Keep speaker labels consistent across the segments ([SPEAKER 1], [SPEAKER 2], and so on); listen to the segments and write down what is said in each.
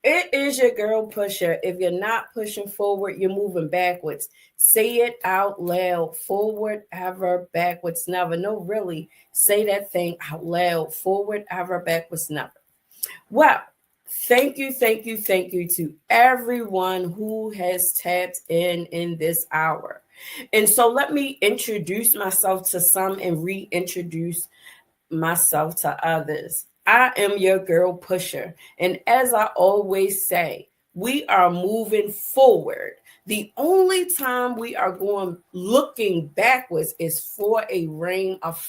[SPEAKER 1] It is your girl Pusher. If you're not pushing forward, you're moving backwards. Say it out loud. Forward, ever, backwards, never. No, really, say that thing out loud. Forward, ever, backwards, never. Well, thank you to everyone who has tapped in this hour. And so let me introduce myself to some and reintroduce myself to others. I am your girl Pusher. And as I always say, we are moving forward. The only time we are going looking backwards is for a reign of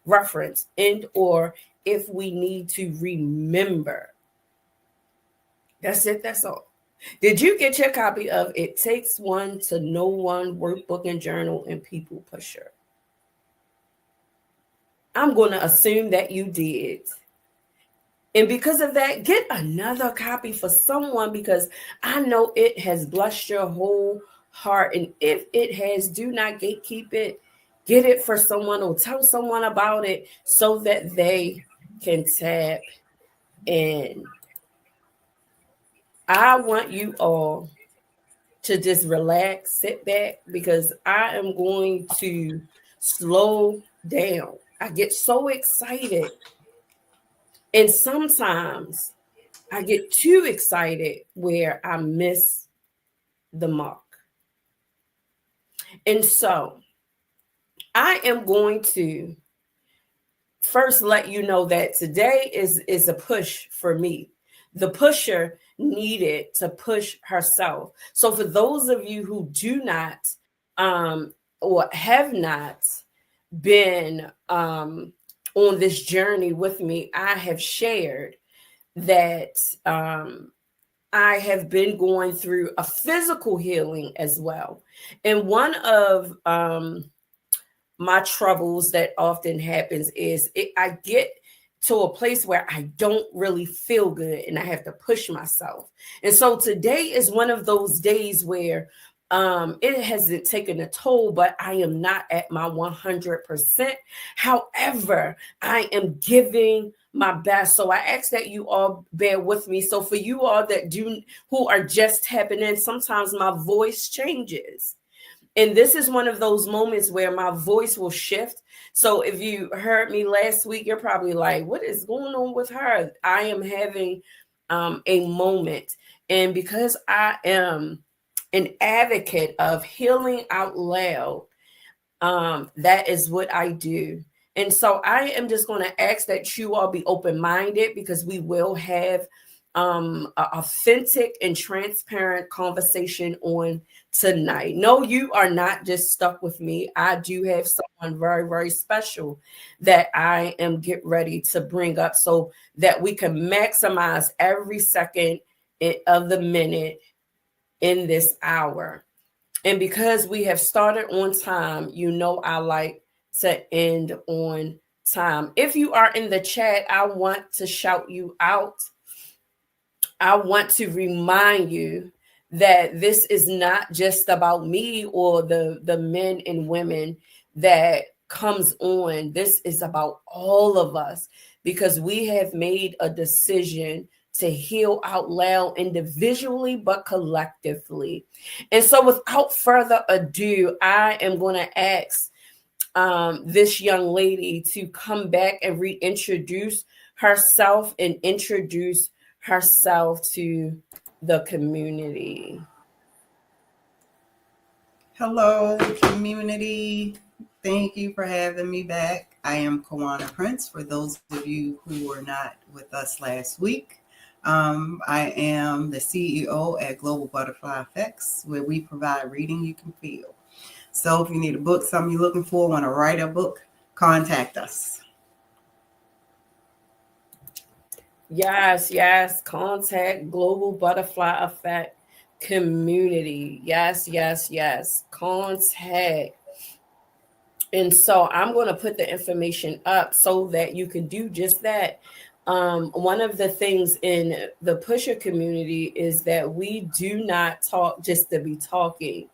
[SPEAKER 1] reference and or if we need to remember. That's it. That's all. Did you get your copy of It Takes One to Know One Workbook and Journal and People Pusher? I'm going to assume that you did. And because of that, get another copy for someone because I know it has blessed your whole heart. And if it has, do not gatekeep it. Get it for someone or tell someone about it so that they can tap in. I want you all to just relax, sit back, because I am going to slow down. I get so excited. And sometimes I get too excited where I miss the mark. And so I am going to first let you know that today is a push for me. The pusher needed to push herself. So for those of you who do not or have not been on this journey with me, I have shared that I have been going through a physical healing as well. And one of my troubles that often happens is I get to a place where I don't really feel good and I have to push myself. And so today is one of those days where it hasn't taken a toll, but I am not at my 100%. However, I am giving my best. So I ask that you all bear with me. So for you all that who are just tapping in, sometimes my voice changes. And this is one of those moments where my voice will shift. So if you heard me last week, you're probably like, what is going on with her? I am having a moment. And because I am an advocate of healing out loud, that is what I do. And so I am just going to ask that you all be open-minded because we will have an authentic and transparent conversation on tonight. No, you are not just stuck with me. I do have someone very, very special that I am get ready to bring up so that we can maximize every second of the minute in this hour. And because we have started on time, you know I like to end on time. If you are in the chat, I want to shout you out. I want to remind you that this is not just about me or the men and women that comes on. This is about all of us because we have made a decision to heal out loud individually, but collectively. And so without further ado, I am going to ask this young lady to come back and reintroduce herself and introduce herself to the community.
[SPEAKER 2] Hello, community. Thank you for having me back. I am Kawana Prince, for those of you who were not with us last week. I am the CEO at Global Butterfly Effects, where we provide reading you can feel. So if you need a book, something you're looking for, want to write a book, contact us.
[SPEAKER 1] Yes. Contact Global Butterfly Effect community. Yes. Contact. And so I'm going to put the information up so that you can do just that. One of the things in the pusher community is that we do not talk just to be talking.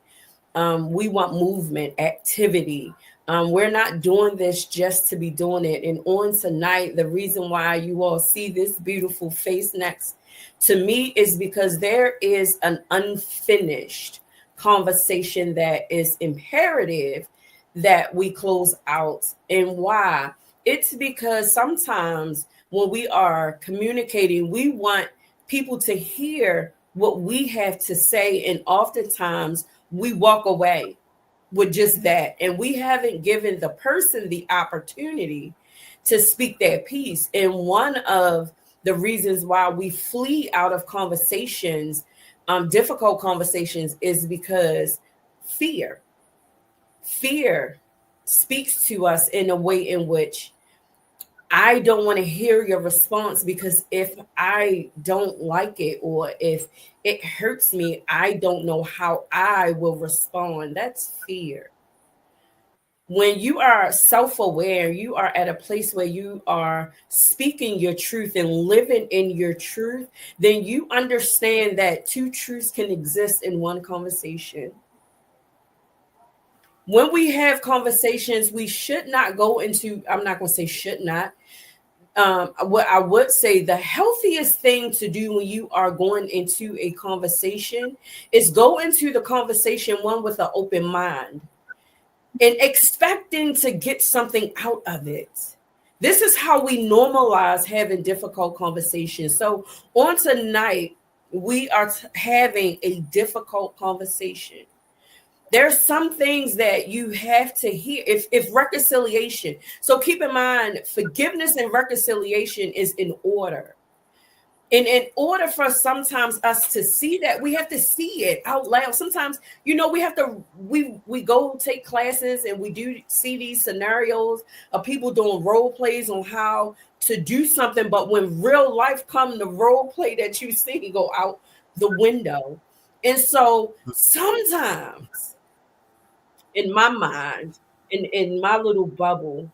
[SPEAKER 1] We want movement, activity. We're not doing this just to be doing it. And on tonight, the reason why you all see this beautiful face next to me is because there is an unfinished conversation that is imperative that we close out. And why? It's because sometimes when we are communicating, we want people to hear what we have to say. And oftentimes we walk away with just that. And we haven't given the person the opportunity to speak their piece. And one of the reasons why we flee out of conversations, difficult conversations, is because fear. Fear speaks to us in a way in which I don't want to hear your response, because if I don't like it or if it hurts me, I don't know how I will respond. That's fear. When you are self-aware, you are at a place where you are speaking your truth and living in your truth, then you understand that two truths can exist in one conversation. When we have conversations, we should not go into, I'm not going to say should not. What I would say, the healthiest thing to do when you are going into a conversation is go into the conversation one with an open mind and expecting to get something out of it. This is how we normalize having difficult conversations. So on tonight, we are having a difficult conversation. There's some things that you have to hear. If reconciliation, so keep in mind, forgiveness and reconciliation is in order. And in order for sometimes us to see that, we have to see it out loud. Sometimes, we have to, we go take classes and we do see these scenarios of people doing role plays on how to do something. But when real life comes, the role play that you see go out the window. And so sometimes in my mind, in my little bubble,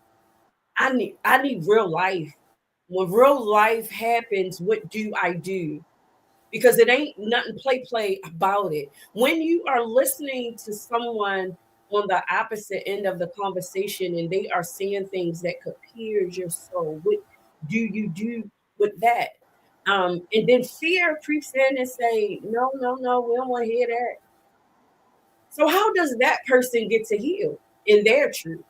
[SPEAKER 1] I need real life. When real life happens, what do I do? Because it ain't nothing play about it. When you are listening to someone on the opposite end of the conversation and they are saying things that could pierce your soul, what do you do with that? And then fear creeps in and say, no, no, no, we don't want to hear that. So how does that person get to heal in their truth?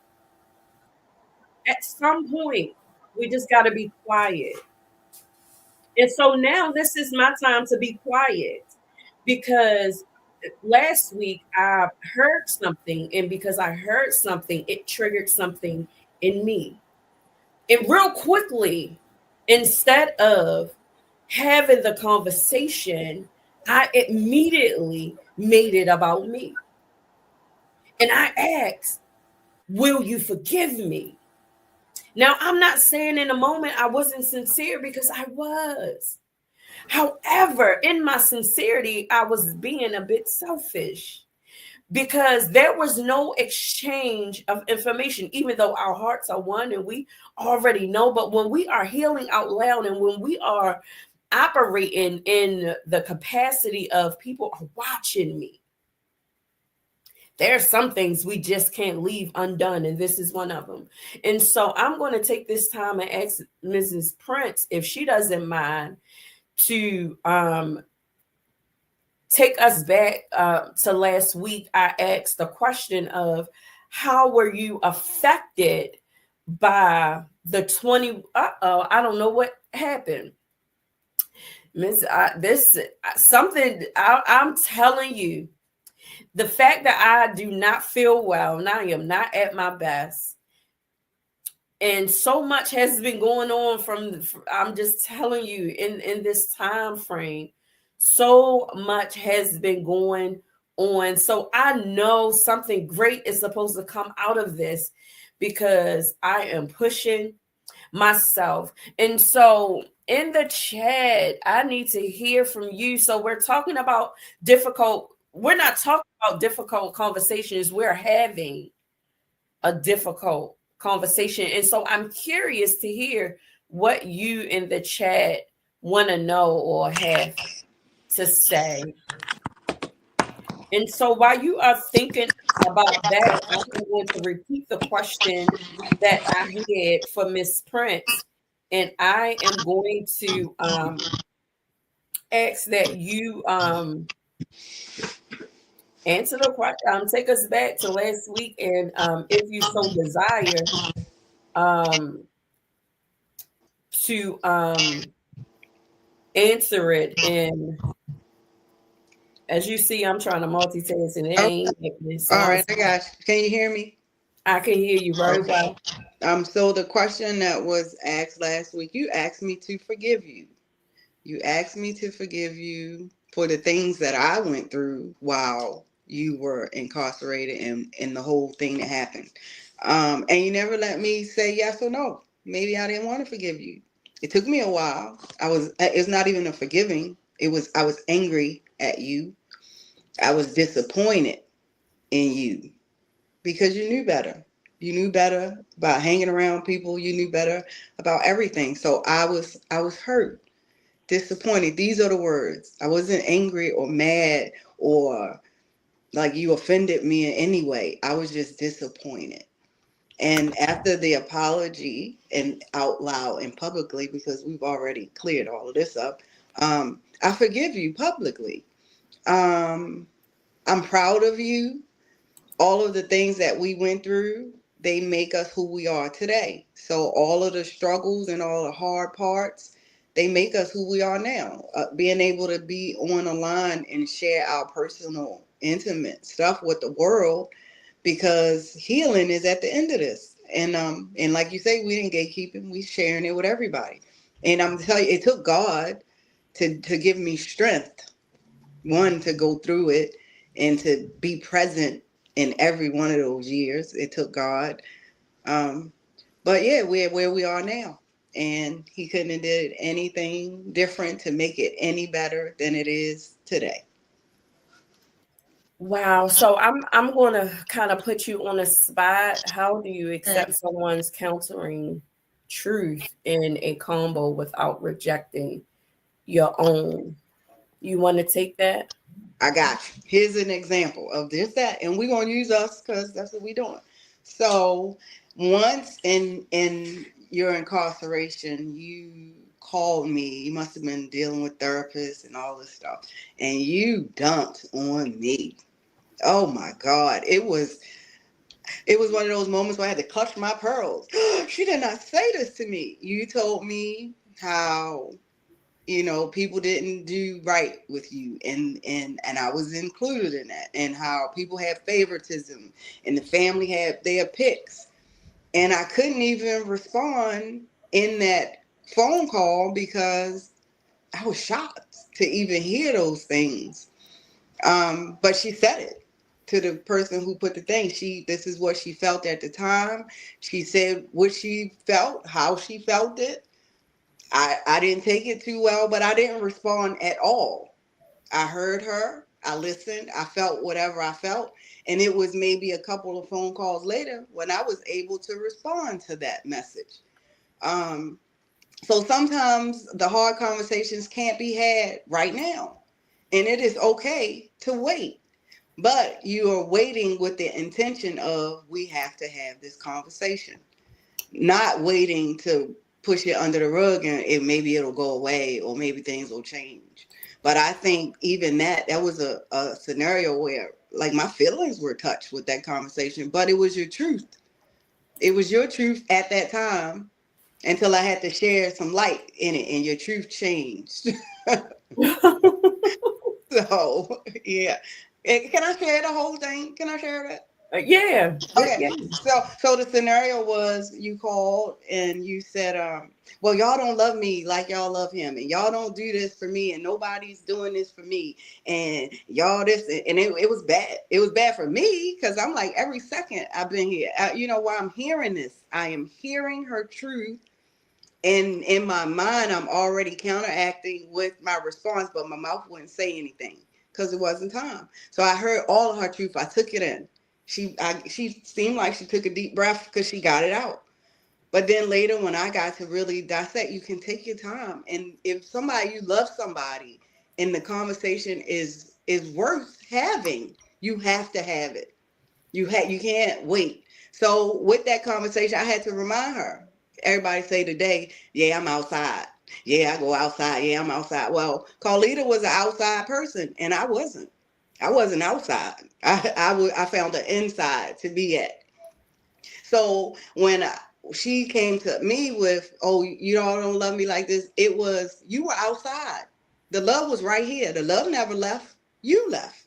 [SPEAKER 1] At some point, we just got to be quiet. And so now this is my time to be quiet, because last week I heard something, and because I heard something, it triggered something in me. And real quickly, instead of having the conversation, I immediately made it about me. And I asked, will you forgive me? Now, I'm not saying in a moment I wasn't sincere, because I was. However, in my sincerity, I was being a bit selfish, because there was no exchange of information, even though our hearts are one and we already know. But when we are healing out loud and when we are operating in the capacity of people are watching me, there are some things we just can't leave undone, and this is one of them. And so I'm going to take this time and ask Mrs. Prince if she doesn't mind to take us back to last week. I asked the question of how were you affected by the 20? I don't know what happened. Miss, something. I'm telling you, the fact that I do not feel well, and I am not at my best, and so much has been going on I'm just telling you, in this time frame, so much has been going on. So I know something great is supposed to come out of this, because I am pushing myself. And so in the chat, I need to hear from you. So we're talking about we're not talking about difficult conversations. We're having a difficult conversation. And so I'm curious to hear what you in the chat want to know or have to say. And so while you are thinking about that, I am going to repeat the question that I had for Miss Prince, and I am going to ask that you answer the question. Take us back to last week, and if you so desire, um, to answer it. And as you see, I'm trying to multitask, and it
[SPEAKER 3] Okay.
[SPEAKER 1] ain't happening. So
[SPEAKER 3] All right, I got you. Can you hear me?
[SPEAKER 1] I can hear you very
[SPEAKER 3] Okay.
[SPEAKER 1] well.
[SPEAKER 3] So the question that was asked last week, you asked me to forgive you. You asked me to forgive you for the things that I went through while you were incarcerated and the whole thing that happened. And you never let me say yes or no. Maybe I didn't want to forgive you. It took me a while. It's not even a forgiving. I was angry at you. I was disappointed in you because you knew better. You knew better about hanging around people. You knew better about everything. So I was hurt, disappointed. These are the words. I wasn't angry or mad or like you offended me in any way. I was just disappointed. And after the apology and out loud and publicly, because we've already cleared all of this up, I forgive you publicly. Um, I'm proud of you. All of the things that we went through, they make us who we are today. So all of the struggles and all the hard parts, they make us who we are now. Being able to be on a line and share our personal, intimate stuff with the world, because healing is at the end of this. And like you say, we didn't gatekeep it. We sharing it with everybody. And I'm telling you, it took God to give me strength, one, to go through it and to be present in every one of those years. It took God. Um, but yeah, we're where we are now. And he couldn't have did anything different to make it any better than it is today.
[SPEAKER 1] Wow. So I'm going to kind of put you on a spot. How do you accept someone's countering truth in a combo without rejecting your own? You want to take that?
[SPEAKER 3] I got you. Here's an example of this, that, and we're gonna use us because that's what we're doing. So once in your incarceration, you called me. You must have been dealing with therapists and all this stuff, and you dumped on me. Oh my God. It was one of those moments where I had to clutch my pearls. She did not say this to me. You told me how people didn't do right with you, and I was included in that, and how people had favoritism and the family had their picks, and I couldn't even respond in that phone call because I was shocked to even hear those things. But she said it to the person who put the thing. This is what she felt at the time. She said what she felt, how she felt it. I didn't take it too well, but I didn't respond at all. I heard her, I listened, I felt whatever I felt. And it was maybe a couple of phone calls later when I was able to respond to that message. Um, so sometimes the hard conversations can't be had right now. And it is okay to wait. But you are waiting with the intention of, we have to have this conversation, not waiting to push it under the rug and maybe it'll go away or maybe things will change. But I think even that was a scenario where like my feelings were touched with that conversation, but it was your truth. It was your truth at that time until I had to share some light in it and your truth changed. So yeah. Can I share the whole thing? Can I share that?
[SPEAKER 1] Yeah.
[SPEAKER 3] Okay,
[SPEAKER 1] Yeah.
[SPEAKER 3] so the scenario was you called and you said, well, y'all don't love me like y'all love him, and y'all don't do this for me, and nobody's doing this for me, and y'all this, and it was bad. It was bad for me because I'm like every second I've been here. While I'm hearing this, I am hearing her truth, and in my mind I'm already counteracting with my response, but my mouth wouldn't say anything because it wasn't time. So I heard all of her truth. I took it in. She seemed like she took a deep breath because she got it out. But then later when I got to really dissect, you can take your time. And if you love somebody and the conversation is worth having, you have to have it. You can't wait. So with that conversation, I had to remind her. Everybody say today, yeah, I'm outside. Yeah, I go outside. Yeah, I'm outside. Well, Carlita was an outside person, and I wasn't. I wasn't outside. I found an inside to be at. So when she came to me with, "Oh, you don't love me like this," it was, you were outside. The love was right here. The love never left. You left.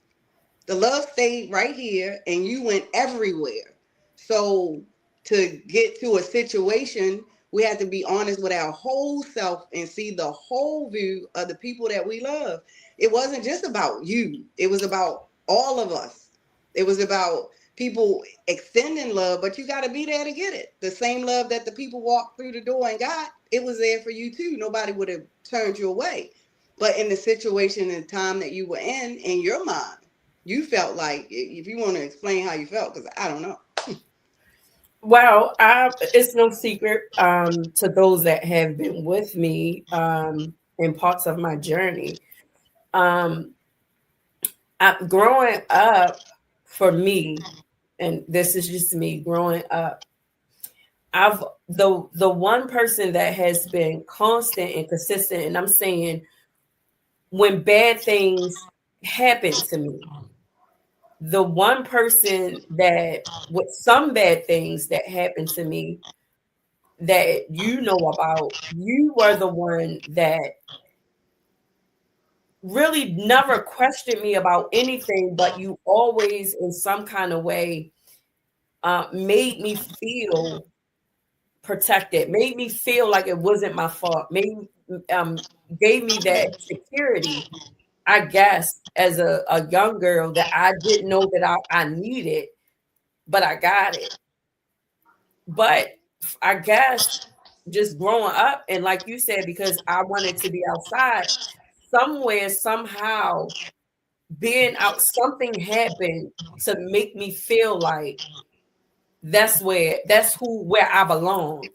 [SPEAKER 3] The love stayed right here and you went everywhere. So to get to a situation, we have to be honest with our whole self and see the whole view of the people that we love. It wasn't just about you, it was about all of us. It was about people extending love, but you got to be there to get it. The same love that the people walked through the door and got, it was there for you too. Nobody would have turned you away. But in the situation and time that you were in your mind, you felt like, if you want to explain how you felt, because I don't know.
[SPEAKER 1] Well, it's no secret to those that have been with me in parts of my journey. Um, Growing up, for me, and this is just me growing up, I've the one person that has been constant and consistent, and I'm saying when bad things happen to me, the one person that with some bad things that happened to me that you know about, you were the one that really never questioned me about anything, but you always, in some kind of way, made me feel protected, made me feel like it wasn't my fault, um, gave me that security, I guess, as a young girl that I didn't know that I needed, but I got it. But I guess just growing up, and like you said, because I wanted to be outside, somewhere, somehow, being out, something happened to make me feel like where I belonged.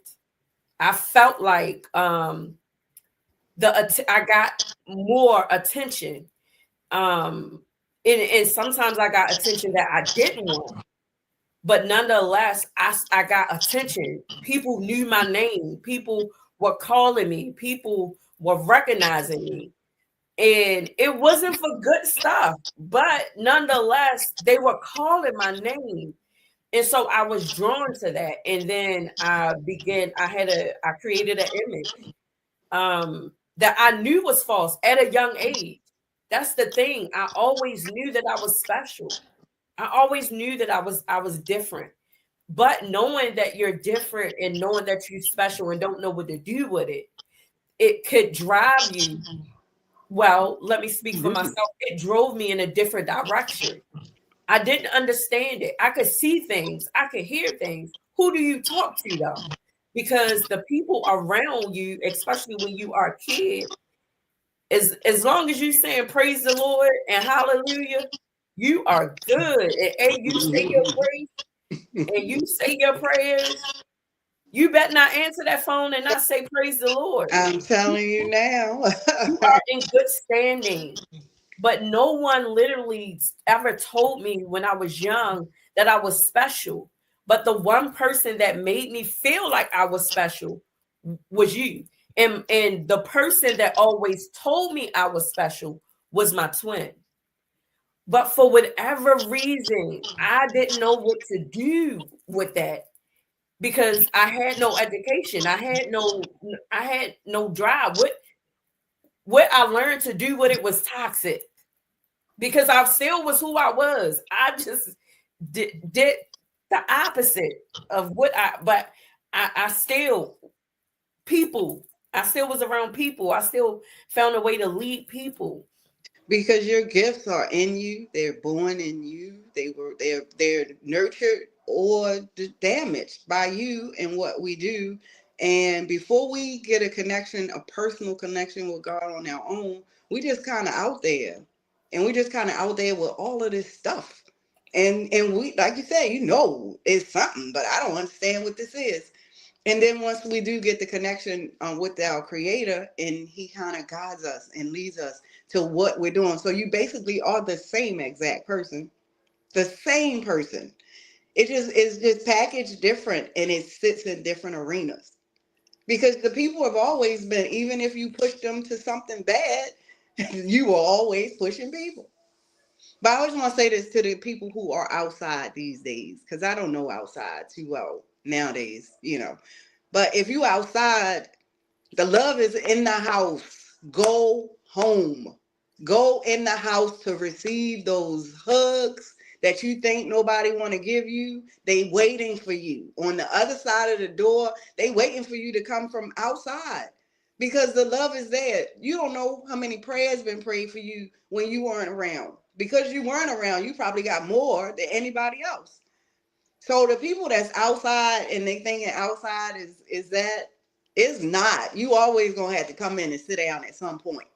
[SPEAKER 1] I felt like I got more attention. And sometimes I got attention that I didn't want. But nonetheless, I got attention. People knew my name. People were calling me. People were recognizing me. And it wasn't for good stuff. But nonetheless, they were calling my name. And so I was drawn to that. And then I created an image that I knew was false at a young age. That's the thing. I always knew that I was special. I always knew that I was different. But knowing that you're different and knowing that you're special and don't know what to do with it, it could drive you. Well, let me speak for myself. It drove me in a different direction. I didn't understand it. I could see things, I could hear things. Who do you talk to though? Because the people around you, especially when you are a kid, as long as you saying praise the Lord and hallelujah, you are good. And you say your praise and you say your prayers, you better not answer that phone and not say praise the Lord.
[SPEAKER 3] I'm telling you now.
[SPEAKER 1] You are in good standing. But no one literally ever told me when I was young that I was special. But the one person that made me feel like I was special was you. And the person that always told me I was special was my twin. But for whatever reason, I didn't know what to do with that because I had no education. I had no drive. What I learned to do with it was toxic because I still was who I was. I just did the opposite of but I still people. I still was around people. I still found a way to lead people.
[SPEAKER 3] Because your gifts are in you, they're born in you, they're nurtured or damaged by you and what we do. And before we get a connection, a personal connection with God on our own, we just kind of out there, and we just kind of out there with all of this stuff. And we, like you say, it's something, but I don't understand what this is. And then once we do get the connection with our creator, and he kind of guides us and leads us to what we're doing. So you basically are the same exact person, The same person. It just is just packaged different, and it sits in different arenas. Because the people have always been, even if you push them to something bad, you will always pushing people. But I always want to say this to the people who are outside these days, because I don't know outside too well nowadays, But if you outside, the love is in the house. Go home. Go in the house to receive those hugs that you think nobody want to give you. They waiting for you. On the other side of the door, they waiting for you to come from outside. Because the love is there. You don't know how many prayers been prayed for you when you weren't around. Because you weren't around, you probably got more than anybody else. So the people that's outside and they thinking outside is that, it's not. You always gonna have to come in and sit down at some point.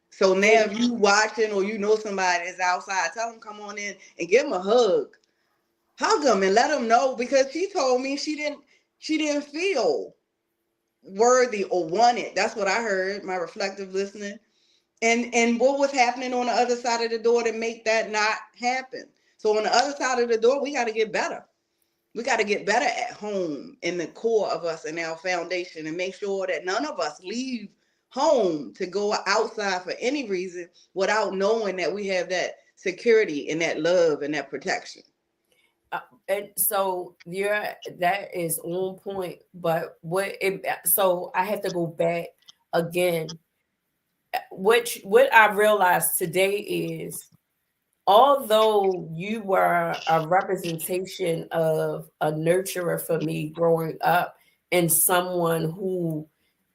[SPEAKER 3] So now if you watching or you know somebody that's outside, tell them come on in and give them a hug. Hug them and let them know, because she told me she didn't feel worthy or wanted. That's what I heard, my reflective listening. And what was happening on the other side of the door to make that not happen. So on the other side of the door, we got to get better. We got to get better at home, in the core of us and our foundation, and make sure that none of us leave home to go outside for any reason without knowing that we have that security and that love and that protection.
[SPEAKER 1] And so that is on point. But so I have to go back again. What I realized today is, although you were a representation of a nurturer for me growing up, and someone who,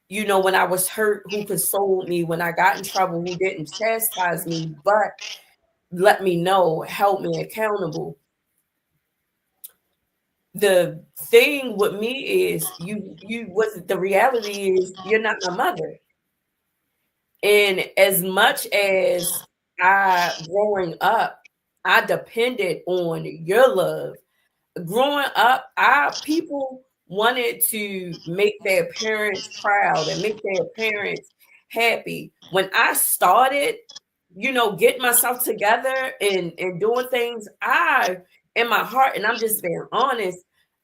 [SPEAKER 1] when I was hurt, who consoled me when I got in trouble, who didn't chastise me, but let me know, held me accountable. The thing with me is the reality is you're not my mother. And as much as growing up, I depended on your love. Growing up, people wanted to make their parents proud and make their parents happy. When I started, getting myself together and doing things, in my heart, and I'm just being honest,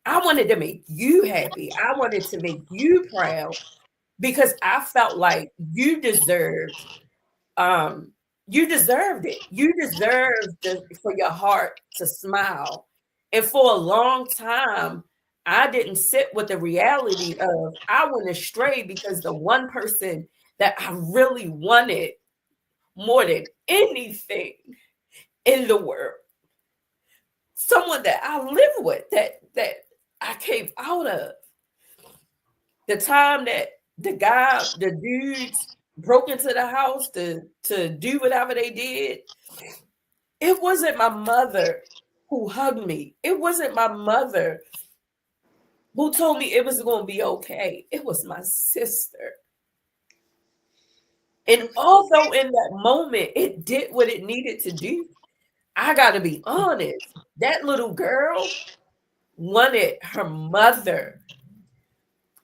[SPEAKER 1] I wanted to make you happy. I wanted to make you proud, because I felt like you deserved it. You deserved for your heart to smile. And for a long time, I didn't sit with the reality of I went astray, because the one person that I really wanted more than anything in the world, someone that I live with, that I came out of, the time that the dudes broke into the house to do whatever they did, it wasn't my mother who hugged me. It wasn't my mother who told me it was going to be okay. It was my sister. And although in that moment it did what it needed to do, I got to be honest, that little girl wanted her mother.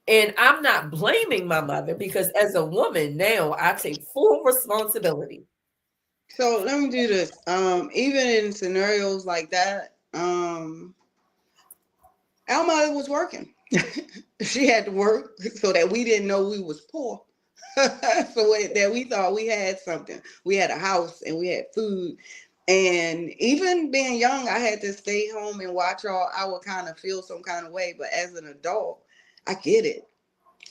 [SPEAKER 1] And I'm not blaming my mother, because as a woman now, I take full responsibility.
[SPEAKER 3] So let me do this. Even in scenarios like that, our mother was working. She had to work so that we didn't know we was poor. So that we thought we had something. We had a house and we had food. And even being young, I had to stay home and watch all. I would kind of feel some kind of way. But as an adult, I get it.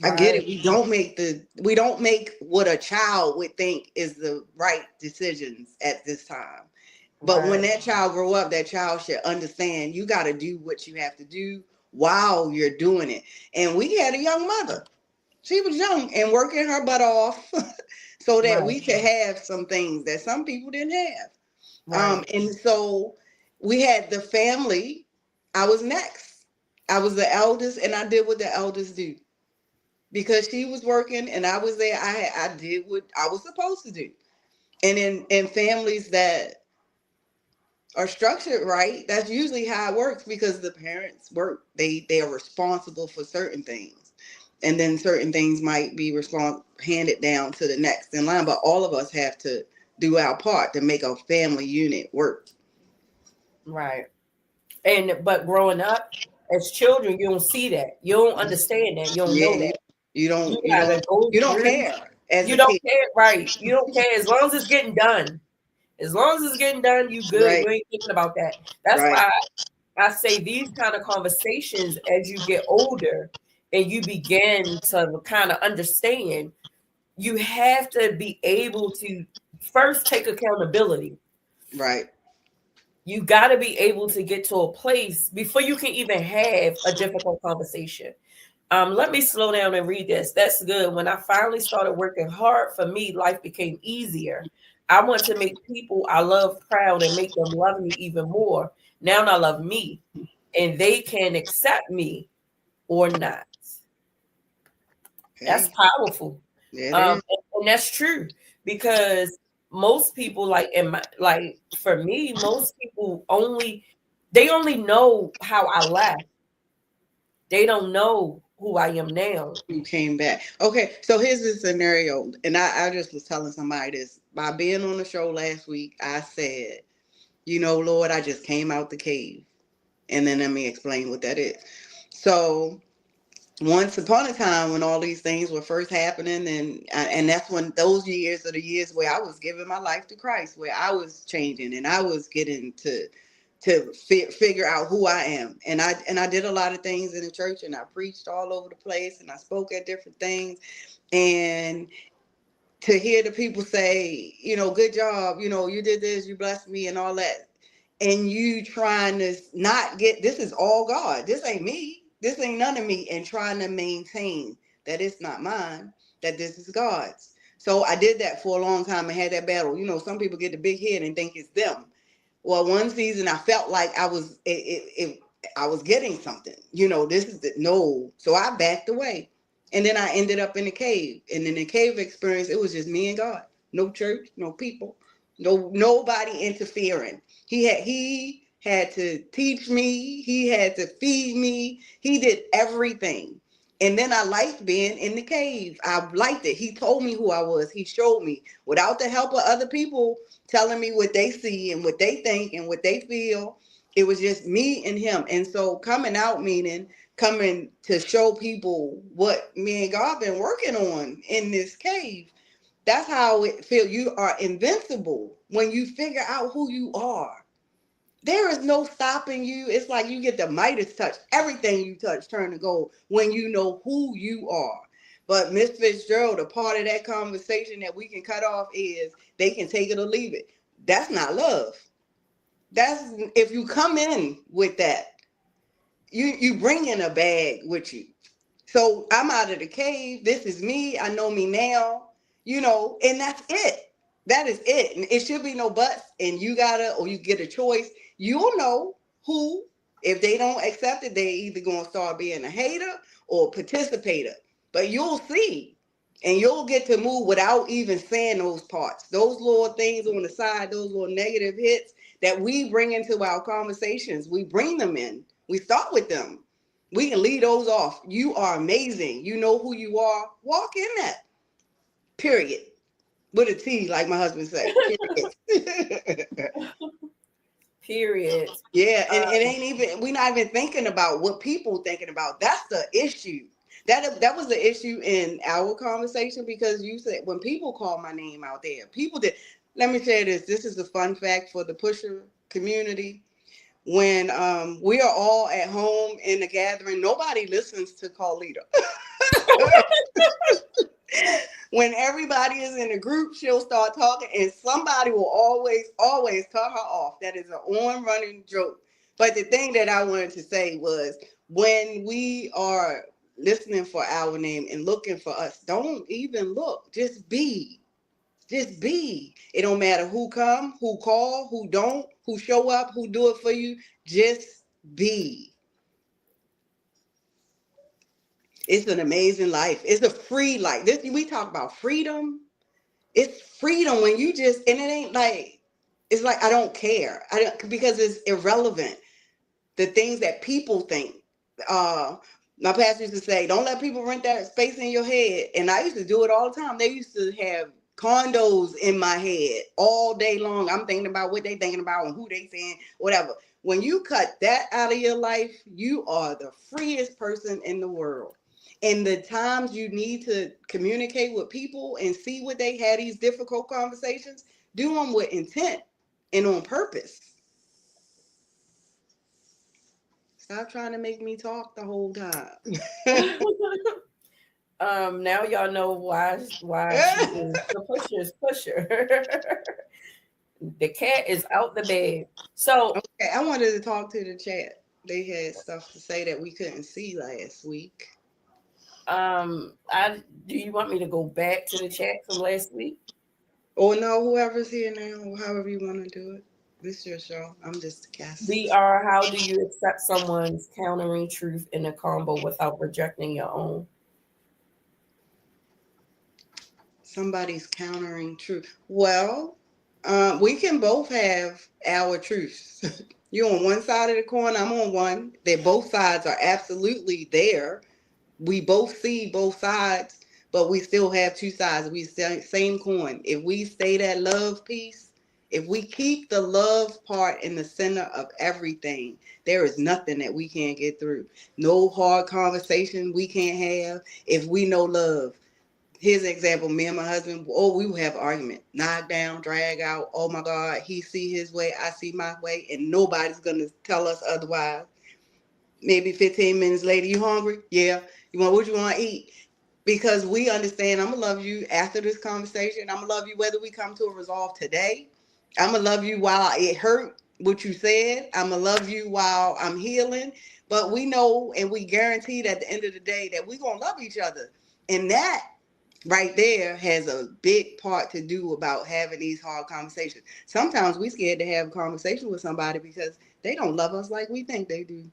[SPEAKER 3] I get it. We don't make what a child would think is the right decisions at this time. But when that child grow up, that child should understand you got to do what you have to do while you're doing it. And we had a young mother. She was young and working her butt off so that we could have some things that some people didn't have. And so we had the family. I was next. I was the eldest, and I did what the eldest do. Because she was working and I was there, I did what I was supposed to do. And in families that are structured right, that's usually how it works, because the parents work. They are responsible for certain things. And then certain things might be handed down to the next in line. But all of us have to do our part to make a family unit work.
[SPEAKER 1] Right. But growing up as children, you don't see that. You don't understand that. You don't
[SPEAKER 3] Yeah,
[SPEAKER 1] know that.
[SPEAKER 3] you
[SPEAKER 1] You
[SPEAKER 3] don't you
[SPEAKER 1] gotta
[SPEAKER 3] don't
[SPEAKER 1] go
[SPEAKER 3] you don't
[SPEAKER 1] through.
[SPEAKER 3] care as
[SPEAKER 1] You
[SPEAKER 3] a
[SPEAKER 1] don't
[SPEAKER 3] kid,
[SPEAKER 1] care, right? You don't care as long as it's getting done. As long as it's getting done, you good.
[SPEAKER 3] right?
[SPEAKER 1] You ain't thinking about that. That's
[SPEAKER 3] Right,
[SPEAKER 1] why I say these kind of conversations as you get older and you begin to kind of understand, you have to be able to first take accountability.
[SPEAKER 3] right.
[SPEAKER 1] You got to be able to get to a place before you can even have a difficult conversation. Let me slow down and read this. That's good. When I finally started working hard, for me, life became easier. I want to make people I love proud and make them love me even more. Now I love me, and they can accept me or not. That's
[SPEAKER 3] Okay,
[SPEAKER 1] powerful.
[SPEAKER 3] there it is.
[SPEAKER 1] And that's true because most people, like in my, like for me, most people they only know how I left. They don't know who I am now.
[SPEAKER 3] You came back. Okay, so here's the scenario, and I just was telling somebody this by being on the show last week. I said, Lord, I just came out the cave, and then let me explain what that is. So once upon a time when all these things were first happening, and that's when those years are the years where I was giving my life to Christ, where I was changing and I was getting to figure out who I am. And I did a lot of things in the church, and I preached all over the place, and I spoke at different things. And to hear the people say, good job, you did this, you blessed me and all that, and you trying to not get, this is all God, this ain't me, this ain't none of me, and trying to maintain that it's not mine, that this is God's. So I did that for a long time and had that battle. Some people get the big head and think it's them. Well, one season I felt like I was getting something. This is the no. So I backed away, and then I ended up in the cave. And in the cave experience, it was just me and God. No church, no people, nobody interfering. He had to teach me. He had to feed me. He did everything. And then I liked being in the cave. I liked it. He told me who I was. He showed me without the help of other people telling me what they see and what they think and what they feel. It was just me and him. And so coming out meaning coming to show people what me and God been working on in this cave. That's how it feels. You are invincible when you figure out who you are. There is no stopping you. It's like you get the Midas touch. Everything you touch turn to gold when you know who you are. But Miss Fitzgerald, a part of that conversation that we can cut off is they can take it or leave it. That's not love. That's if you come in with that, you bring in a bag with you. So I'm out of the cave. This is me. I know me now, and that's it. That is it. And it should be no buts. And you gotta, or you get a choice. You'll know who, if they don't accept it, they either gonna start being a hater or a participator. But you'll see. And you'll get to move without even saying those parts. Those little things on the side, those little negative hits that we bring into our conversations, we bring them in. We start with them. We can lead those off. You are amazing. You know who you are. Walk in that. Period. With a T, like my husband say. Period.
[SPEAKER 1] Period.
[SPEAKER 3] Yeah, and it ain't even, we're not even thinking about what people thinking about. That's the issue. That was the issue in our conversation, because you said when people call my name out there, people did. Let me say this. This is a fun fact for the pusher community. When we are all at home in a gathering, nobody listens to Carlita. When everybody is in a group, she'll start talking, and somebody will always cut her off. That is an on-running joke. But the thing that I wanted to say was, when we are listening for our name and looking for us, don't even look. Just be. Just be. It don't matter who come, who call, who don't, who show up, who do it for you. Just be. It's an amazing life. It's a free life. This, we talk about freedom. It's freedom when you just, and it ain't like, it's like I don't care. I don't, because it's irrelevant. The things that people think. My pastor used to say, don't let people rent that space in your head. And I used to do it all the time. They used to have condos in my head all day long. I'm thinking about what they thinking about and who they saying, whatever. When you cut that out of your life, you are the freest person in the world. And the times you need to communicate with people and see what they had these difficult conversations, do them with intent and on purpose. Stop trying to make me talk the whole time.
[SPEAKER 1] Now y'all know why she is the pusher. The cat is out the bed. So
[SPEAKER 3] Okay, I wanted to talk to the chat. They had stuff to say that we couldn't see last week.
[SPEAKER 1] I do you want me to go back to the chat from last week?
[SPEAKER 3] Or no, whoever's here now, or however you want to do it. This is your show. I'm just a guest.
[SPEAKER 1] How do you accept someone's countering truth in a combo without rejecting your own?
[SPEAKER 3] Somebody's countering truth. Well, we can both have our truths. You're on one side of the coin, I'm on one. That both sides are absolutely there. We both see both sides, but we still have two sides. We same coin. If we stay that love piece, if we keep the love part in the center of everything, there is nothing that we can't get through. No hard conversation we can't have if we know love. Here's an example. Me and my husband, we would have an argument. Knock down, drag out. Oh my God, he see his way, I see my way, and nobody's going to tell us otherwise. Maybe 15 minutes later, you hungry? Yeah. What you want to eat? Because we understand I'm going to love you after this conversation. I'm going to love you whether we come to a resolve today. I'm going to love you while it hurt what you said. I'm going to love you while I'm healing. But we know and we guaranteed at the end of the day that we're going to love each other. And that right there has a big part to do about having these hard conversations. Sometimes we scared to have a conversation with somebody because they don't love us like we think they do.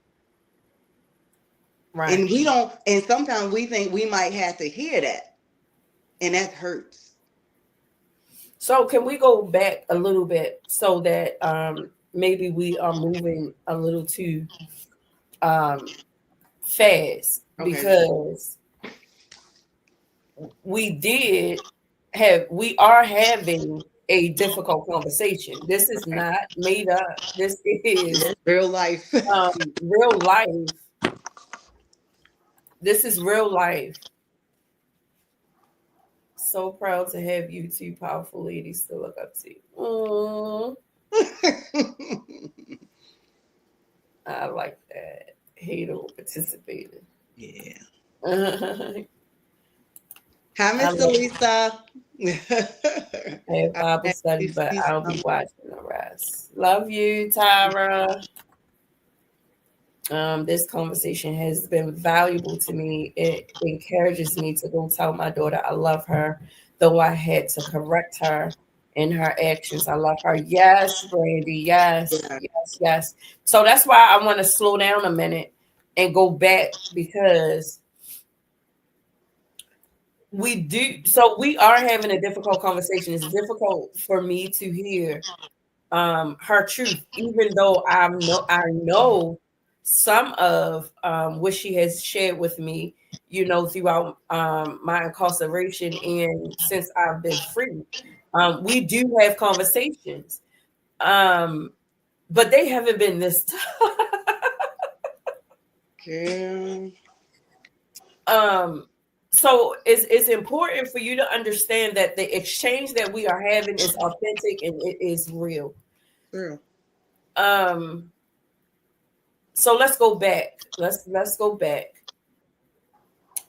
[SPEAKER 3] Right. And we don't, and sometimes we think we might have to hear that. And that hurts.
[SPEAKER 1] So can we go back a little bit so that maybe we are moving a little too fast, because we are having a difficult conversation. This is not made up. This is
[SPEAKER 3] real life.
[SPEAKER 1] Real life. This is real life. So proud to have you two powerful ladies to look up to. I like that. Hater participating.
[SPEAKER 3] Yeah. Hi, Mr. Lisa.
[SPEAKER 1] I have Bible study, but I'll be watching the rest. Love you, Tyra. This conversation has been valuable to me. It encourages me to go tell my daughter I love her, though I had to correct her in her actions. I love her. Yes, Brandy. Yes, yes, yes. So that's why I want to slow down a minute and go back, because we are having a difficult conversation. It's difficult for me to hear her truth, even though I know some of what she has shared with me, throughout my incarceration and since I've been free. We do have conversations, but they haven't been this tough. So it's important for you to understand that the exchange that we are having is authentic and it is real.
[SPEAKER 3] True.
[SPEAKER 1] So let's go back. Let's go back.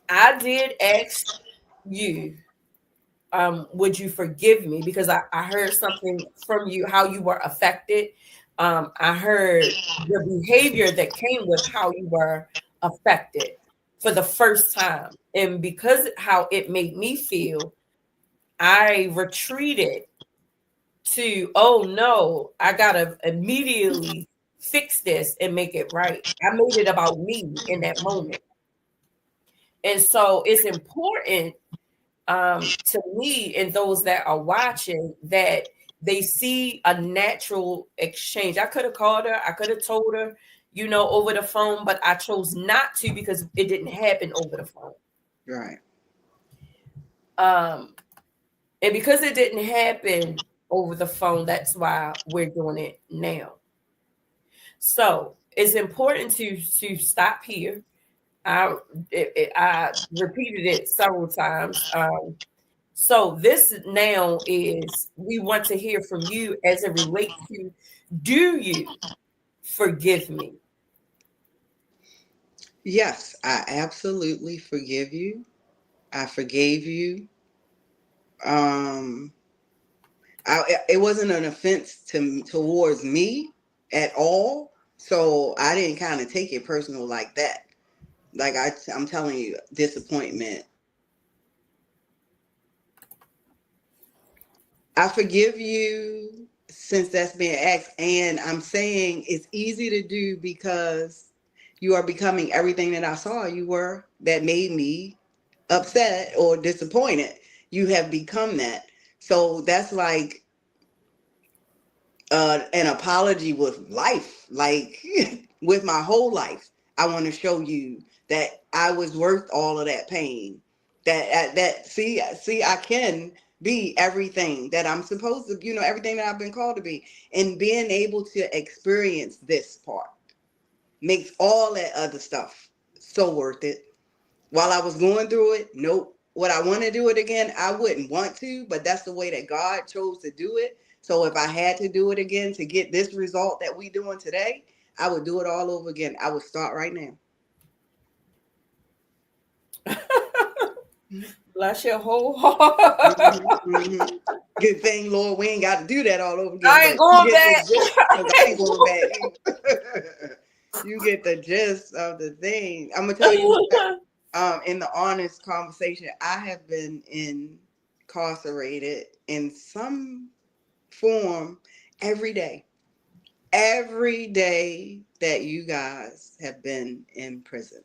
[SPEAKER 1] I did ask you, would you forgive me? Because I heard something from you, how you were affected. I heard the behavior that came with how you were affected for the first time. And because how it made me feel, I retreated to, oh no, I gotta immediately fix this and make it right. I made it about me in that moment. And so it's important to me and those that are watching that they see a natural exchange. I could have called her, I could have told her, over the phone, but I chose not to because it didn't happen over the phone.
[SPEAKER 3] Right.
[SPEAKER 1] And because it didn't happen over the phone, that's why we're doing it now. So it's important to stop here. I repeated it several times. So this now is, we want to hear from you as it relates to, do you forgive me?
[SPEAKER 3] Yes, I absolutely forgive you. I forgave you. Um, it wasn't an offense towards me at all, so I didn't kind of take it personal like that. Like I'm telling you, disappointment. I forgive you since that's being asked, and I'm saying it's easy to do because you are becoming everything that I saw you were, that made me upset or disappointed. You have become that. So that's like an apology with life, like with my whole life. I want to show you that I was worth all of that pain. That see, I can be everything that I'm supposed to, everything that I've been called to be, and being able to experience this part makes all that other stuff so worth it. While I was going through it, nope. Would I want to do it again? I wouldn't want to, but that's the way that God chose to do it. So if I had to do it again to get this result that we doing today, I would do it all over again. I would start right now.
[SPEAKER 1] Bless your whole heart.
[SPEAKER 3] Mm-hmm. Good thing, Lord, we ain't got to do that all over again.
[SPEAKER 1] I
[SPEAKER 3] But
[SPEAKER 1] ain't
[SPEAKER 3] you
[SPEAKER 1] going
[SPEAKER 3] get the
[SPEAKER 1] back.
[SPEAKER 3] gist, because I ain't going back. You get the gist of the thing. I'm gonna tell you what. In the honest conversation, I have been incarcerated in some form every day. Every day that you guys have been in prison.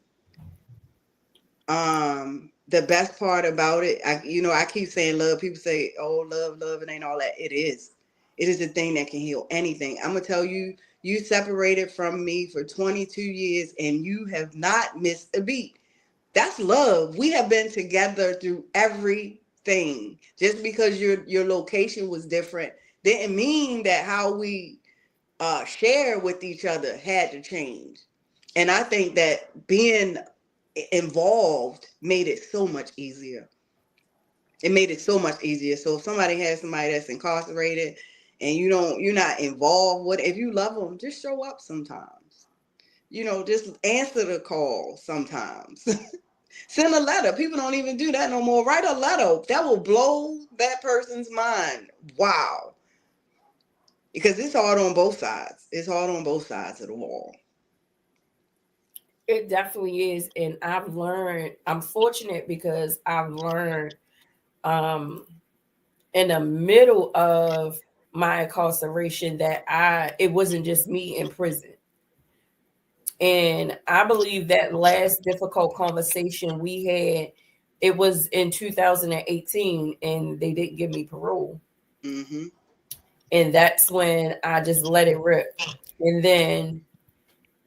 [SPEAKER 3] The best part about it, I keep saying love. People say, "Oh, love, it ain't all that." It is. It is the thing that can heal anything. I'm gonna tell you, you separated from me for 22 years, and you have not missed a beat. That's love. We have been together through everything. Just because your location was different didn't mean that how we share with each other had to change. And I think that being involved made it so much easier. It made it so much easier. So if somebody has somebody that's incarcerated and you're not involved with, if you love them, just show up sometimes. Just answer the call sometimes. Send a letter. People don't even do that no more. Write a letter. That will blow that person's mind. Wow. Because it's hard on both sides. It's hard on both sides of the wall.
[SPEAKER 1] It definitely is. And I've learned, I'm fortunate because I've learned um, in the middle of my incarceration that it wasn't just me in prison. And I believe that last difficult conversation we had, it was in 2018, and they didn't give me parole.
[SPEAKER 3] Mm-hmm.
[SPEAKER 1] And that's when I just let it rip. And then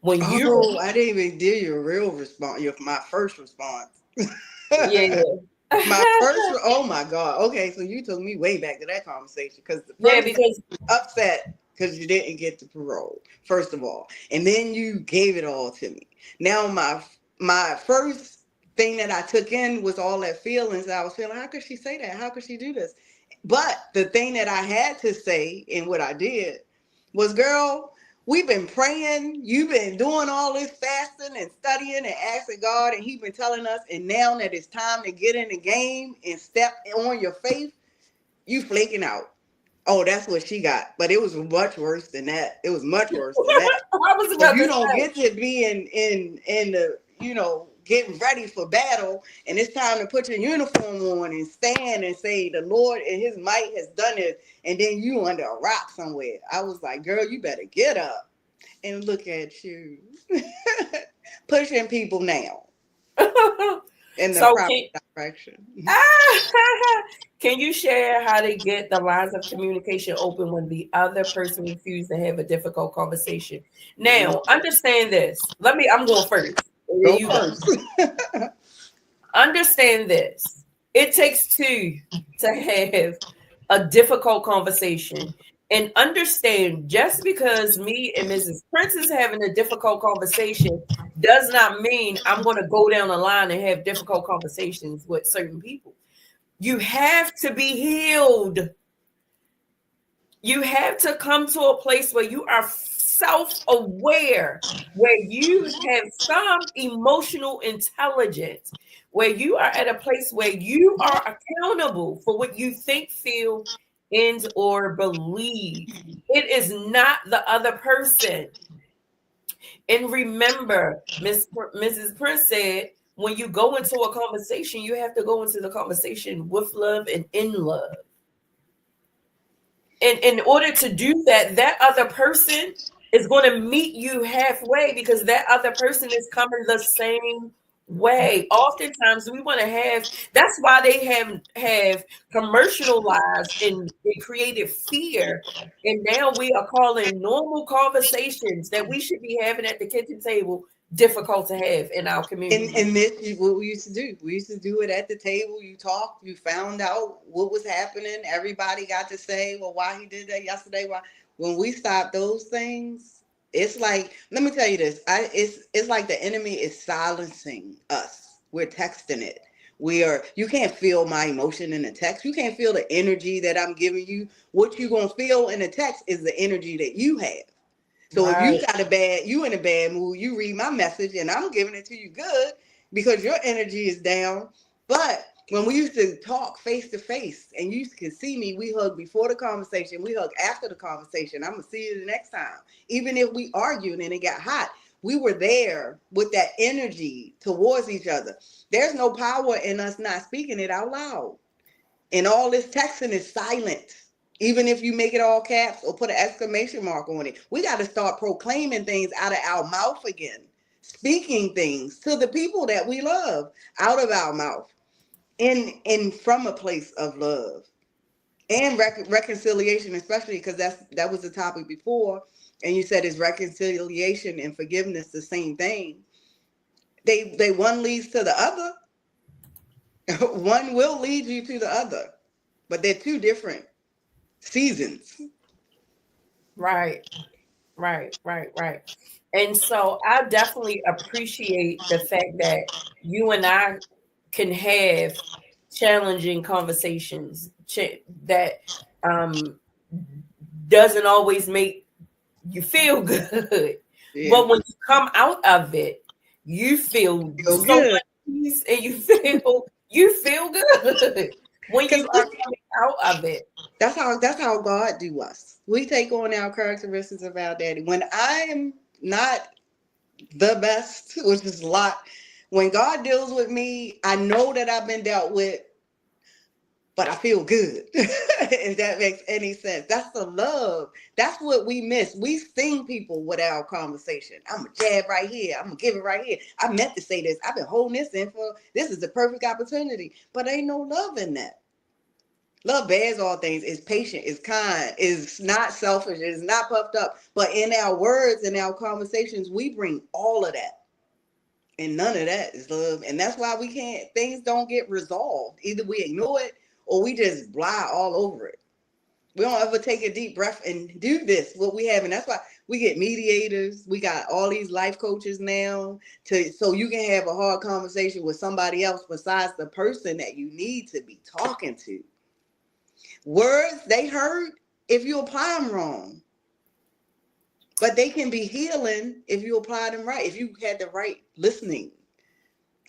[SPEAKER 1] when you,
[SPEAKER 3] Oh, I didn't even do your real response. My first response.
[SPEAKER 1] yeah,
[SPEAKER 3] My first. Oh my God. Okay, so you took me way back to that conversation because the
[SPEAKER 1] yeah,
[SPEAKER 3] first thing
[SPEAKER 1] because
[SPEAKER 3] upset because you didn't get the parole, first of all, and then you gave it all to me. Now my first thing that I took in was all that feelings that I was feeling. How could she say that? How could she do this? But the thing that I had to say and what I did was, girl, we've been praying. You've been doing all this fasting and studying and asking God, and He's been telling us. And now that it's time to get in the game and step on your faith, you flaking out. Oh, that's what she got. But it was much worse than that. It was much worse than that.
[SPEAKER 1] I was
[SPEAKER 3] If
[SPEAKER 1] about
[SPEAKER 3] you
[SPEAKER 1] to
[SPEAKER 3] don't
[SPEAKER 1] say,
[SPEAKER 3] get to be in the getting ready for battle, and it's time to put your uniform on and stand and say the Lord and His might has done it, and then you under a rock somewhere. I was like, girl, you better get up and look at you pushing people now in the
[SPEAKER 1] so
[SPEAKER 3] proper direction.
[SPEAKER 1] can you share how to get the lines of communication open when the other person refuses to have a difficult conversation? Now, understand this. I'm going first. And then
[SPEAKER 3] Go
[SPEAKER 1] you go.
[SPEAKER 3] first.
[SPEAKER 1] Understand this. It takes two to have a difficult conversation. And understand, just because me and Mrs. Prince is having a difficult conversation does not mean I'm going to go down the line and have difficult conversations with certain people. You have to be healed. You have to come to a place where you are self-aware, where you have some emotional intelligence, where you are at a place where you are accountable for what you think, feel, and or believe. It is not the other person. And remember, Mrs. Prince said, when you go into a conversation, you have to go into the conversation with love and in love. And in order to do that, that other person is going to meet you halfway, because that other person is coming the same way. Oftentimes we want to have, that's why they have commercialized and they created fear. And now we are calling normal conversations that we should be having at the kitchen table difficult to have in our community.
[SPEAKER 3] And this is what we used to do. We used to do it at the table. You talked, you found out what was happening. Everybody got to say, well, why he did that yesterday. Why? When we stop those things, it's like, let me tell you this. It's like the enemy is silencing us. We're texting it. You can't feel my emotion in the text. You can't feel the energy that I'm giving you. What you're gonna feel in the text is the energy that you have. So if you got you in a bad mood, you read my message and I'm giving it to you good because your energy is down. But when we used to talk face to face and you could see me, we hug before the conversation, we hug after the conversation. I'm gonna see you the next time. Even if we argued and it got hot, we were there with that energy towards each other. There's no power in us not speaking it out loud. And all this texting is silent. Even if you make it all caps or put an exclamation mark on it, we got to start proclaiming things out of our mouth again, speaking things to the people that we love out of our mouth, in from a place of love and reconciliation, especially because that was the topic before, and you said is reconciliation and forgiveness the same thing? They one leads to the other. One will lead you to the other, but they're two different seasons.
[SPEAKER 1] Right. And so I definitely appreciate the fact that you and I can have challenging conversations that doesn't always make you feel good.
[SPEAKER 3] Yeah.
[SPEAKER 1] But when you come out of it, you feel so
[SPEAKER 3] good.
[SPEAKER 1] much peace and you feel good when you are coming out of it.
[SPEAKER 3] That's how God do us. We take on our characteristics of our daddy. When I am not the best, which is a lot, when God deals with me, I know that I've been dealt with, but I feel good. If that makes any sense. That's the love. That's what we miss. We sting people with our conversation. I'm a jab right here. I'm gonna give it right here. I meant to say this. I've been holding this in for, this is the perfect opportunity. But ain't no love in that. Love bears all things, is patient, is kind, is not selfish, is not puffed up. But in our words and our conversations, we bring all of that. And none of that is love. And that's why things don't get resolved. Either we ignore it or we just blah all over it. We don't ever take a deep breath and do this, what we have. And that's why we get mediators. We got all these life coaches now so you can have a hard conversation with somebody else besides the person that you need to be talking to. Words they hurt if you apply them wrong, but they can be healing if you apply them right, if you had the right listening.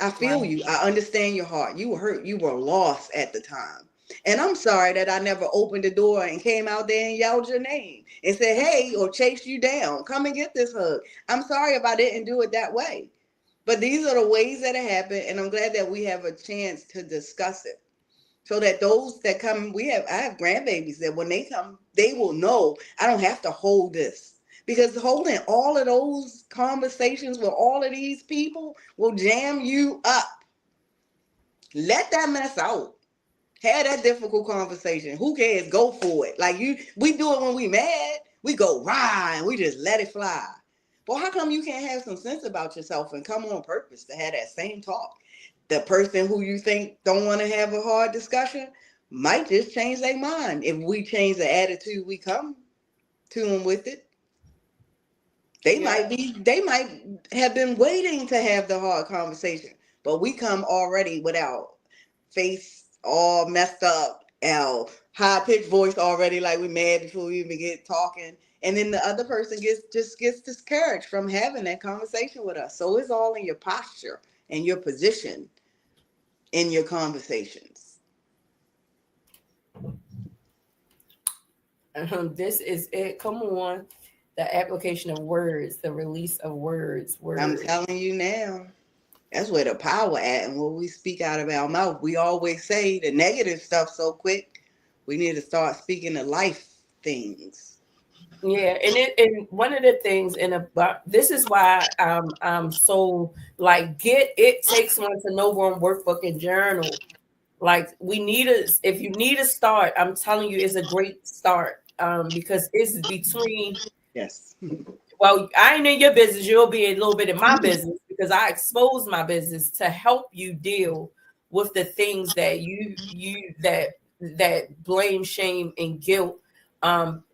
[SPEAKER 3] I feel you. I understand your heart. You were hurt. You were lost at the time. And I'm sorry that I never opened the door and came out there and yelled your name and said, hey, or chased you down. Come and get this hug. I'm sorry if I didn't do it that way. But these are the ways that it happened. And I'm glad that we have a chance to discuss it. So that those that come, I have grandbabies that when they come, they will know I don't have to hold this. Because holding all of those conversations with all of these people will jam you up. Let that mess out. Have that difficult conversation. Who cares? Go for it. Like we do it when we mad. We go rah and we just let it fly. Well, how come you can't have some sense about yourself and come on purpose to have that same talk? The person who you think don't want to have a hard discussion might just change their mind if we change the attitude we come to them with it. They might have been waiting to have the hard conversation, but we come already without face all messed up, our high pitched voice already like we mad before we even get talking, and then the other person gets discouraged from having that conversation with us. So it's all in your posture and your position in your conversations.
[SPEAKER 1] This is it. Come on. The application of words, the release of words.
[SPEAKER 3] I'm telling you now, that's where the power at, and what we speak out of our mouth. We always say the negative stuff so quick. We need to start speaking the life things.
[SPEAKER 1] Yeah, and one of the things about this is why I'm so like get It Takes One to Know One workbook and journal. Like if you need a start, I'm telling you, it's a great start. Because it's between.
[SPEAKER 3] Yes.
[SPEAKER 1] Well, I ain't in your business. You'll be a little bit in my business because I expose my business to help you deal with the things that that blame, shame, and guilt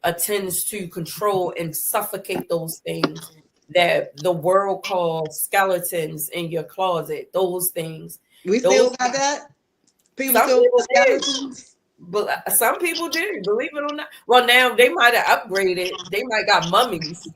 [SPEAKER 1] attends to control and suffocate those things that the world calls skeletons in your closet. Those things.
[SPEAKER 3] We still got that? People
[SPEAKER 1] Some
[SPEAKER 3] still
[SPEAKER 1] people
[SPEAKER 3] got
[SPEAKER 1] do.
[SPEAKER 3] skeletons?
[SPEAKER 1] But some people do, believe it or not. Well, now they might have upgraded. They might got mummies.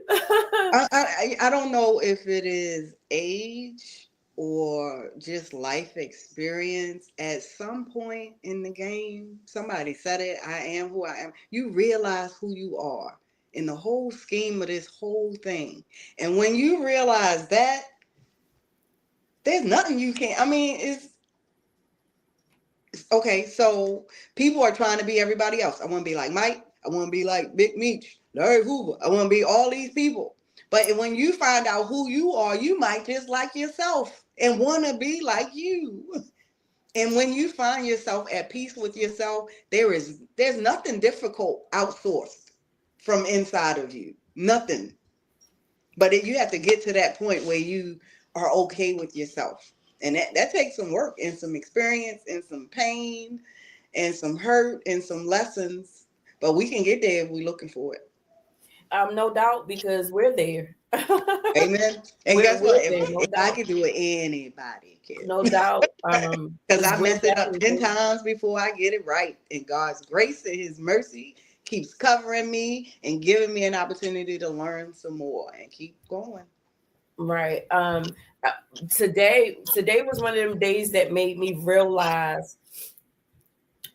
[SPEAKER 3] I don't know if it is age or just life experience. At some point in the game, somebody said it, I am who I am. You realize who you are in the whole scheme of this whole thing. And when you realize that, there's nothing you can't. I mean, it's okay. So people are trying to be everybody else. I want to be like Mike. I want to be like Big Meech, Larry Hoover. I want to be all these people. But when you find out who you are, you might just like yourself and want to be like you. And when you find yourself at peace with yourself, there's nothing difficult outsourced from inside of you. Nothing. But you have to get to that point where you are okay with yourself. And that takes some work and some experience and some pain and some hurt and some lessons. But we can get there if we're looking for it.
[SPEAKER 1] No doubt, because we're there.
[SPEAKER 3] Amen. And guess what? If I can do it, anybody can.
[SPEAKER 1] No doubt.
[SPEAKER 3] Because I mess it up 10 times before I get it right. And God's grace and his mercy keeps covering me and giving me an opportunity to learn some more and keep going.
[SPEAKER 1] Right. Today was one of them days that made me realize,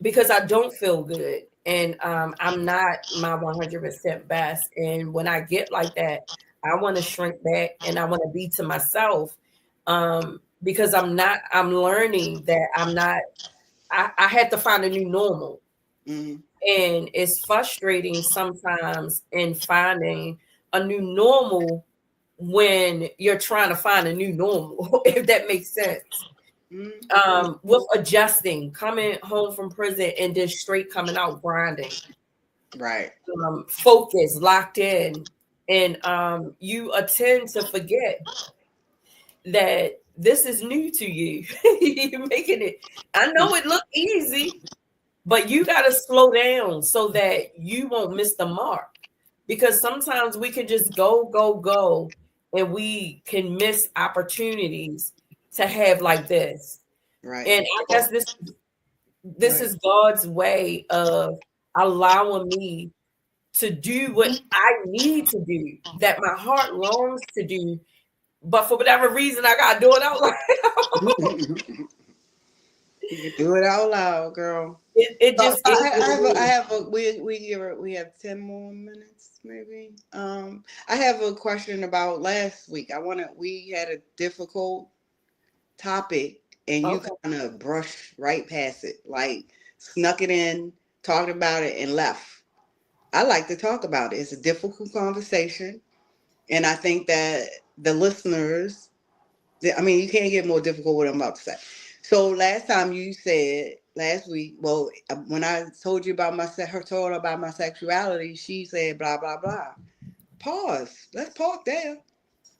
[SPEAKER 1] because I don't feel good and I'm not my 100% best. And when I get like that, I want to shrink back and I want to be to myself, because I'm learning that I had to find a new normal.
[SPEAKER 3] Mm-hmm.
[SPEAKER 1] And it's frustrating sometimes in finding a new normal when you're trying to find a new normal, if that makes sense. With adjusting, coming home from prison and just straight coming out grinding.
[SPEAKER 3] Right.
[SPEAKER 1] Focused, locked in. And you tend to forget that this is new to you. You're making it. I know it look easy, but you got to slow down so that you won't miss the mark. Because sometimes we can just go, and we can miss opportunities to have like this.
[SPEAKER 3] Right.
[SPEAKER 1] And I guess this is God's way of allowing me to do what I need to do, that my heart longs to do, but for whatever reason, I gotta do it out loud.
[SPEAKER 3] You can do it out loud, girl.
[SPEAKER 1] It just
[SPEAKER 3] we have 10 more minutes, maybe. I have a question about last week. We had a difficult topic and you kind of brushed right past it, like snuck it in, talked about it, and left. I like to talk about it. It's a difficult conversation. And I think that the listeners, I mean, you can't get more difficult what I'm about to say. So last week, well, when I told you about my sexuality, she said, blah, blah, blah. Pause. Let's park there.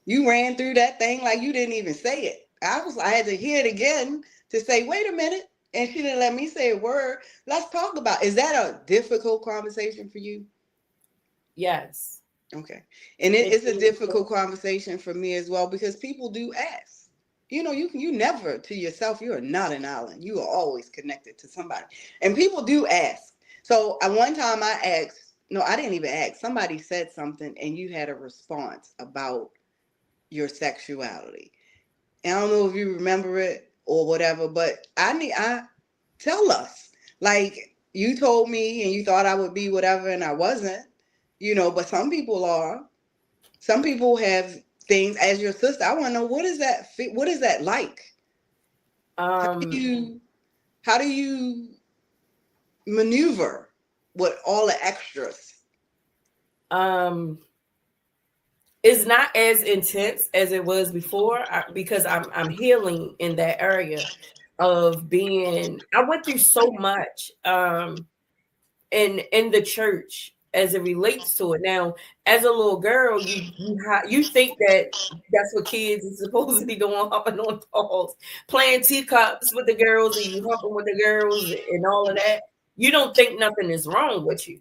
[SPEAKER 3] You ran through that thing like you didn't even say it. I had to hear it again to say, wait a minute. And she didn't let me say a word. Let's talk about, is that a difficult conversation for you?
[SPEAKER 1] Yes.
[SPEAKER 3] Okay. And it
[SPEAKER 1] It
[SPEAKER 3] is a difficult conversation for me as well, because people do ask. You never to yourself, you are not an island. You are always connected to somebody. And people do ask. So at one time I asked, no, I didn't even ask. Somebody said something and you had a response about your sexuality. And I don't know if you remember it or whatever, but I tell us. Like, you told me and you thought I would be whatever and I wasn't, but some people are. Some people have things as your sister. I want to know, what is that like? How do
[SPEAKER 1] um
[SPEAKER 3] you how do you maneuver with all the extras?
[SPEAKER 1] um it's not as intense as it was before, because I'm healing in that area of being. I went through so much in the church as it relates to it. Now, as a little girl, you think that that's what kids are supposed to be doing, hopping on dolls, playing teacups with the girls, and you humping with the girls and all of that. You don't think nothing is wrong with you.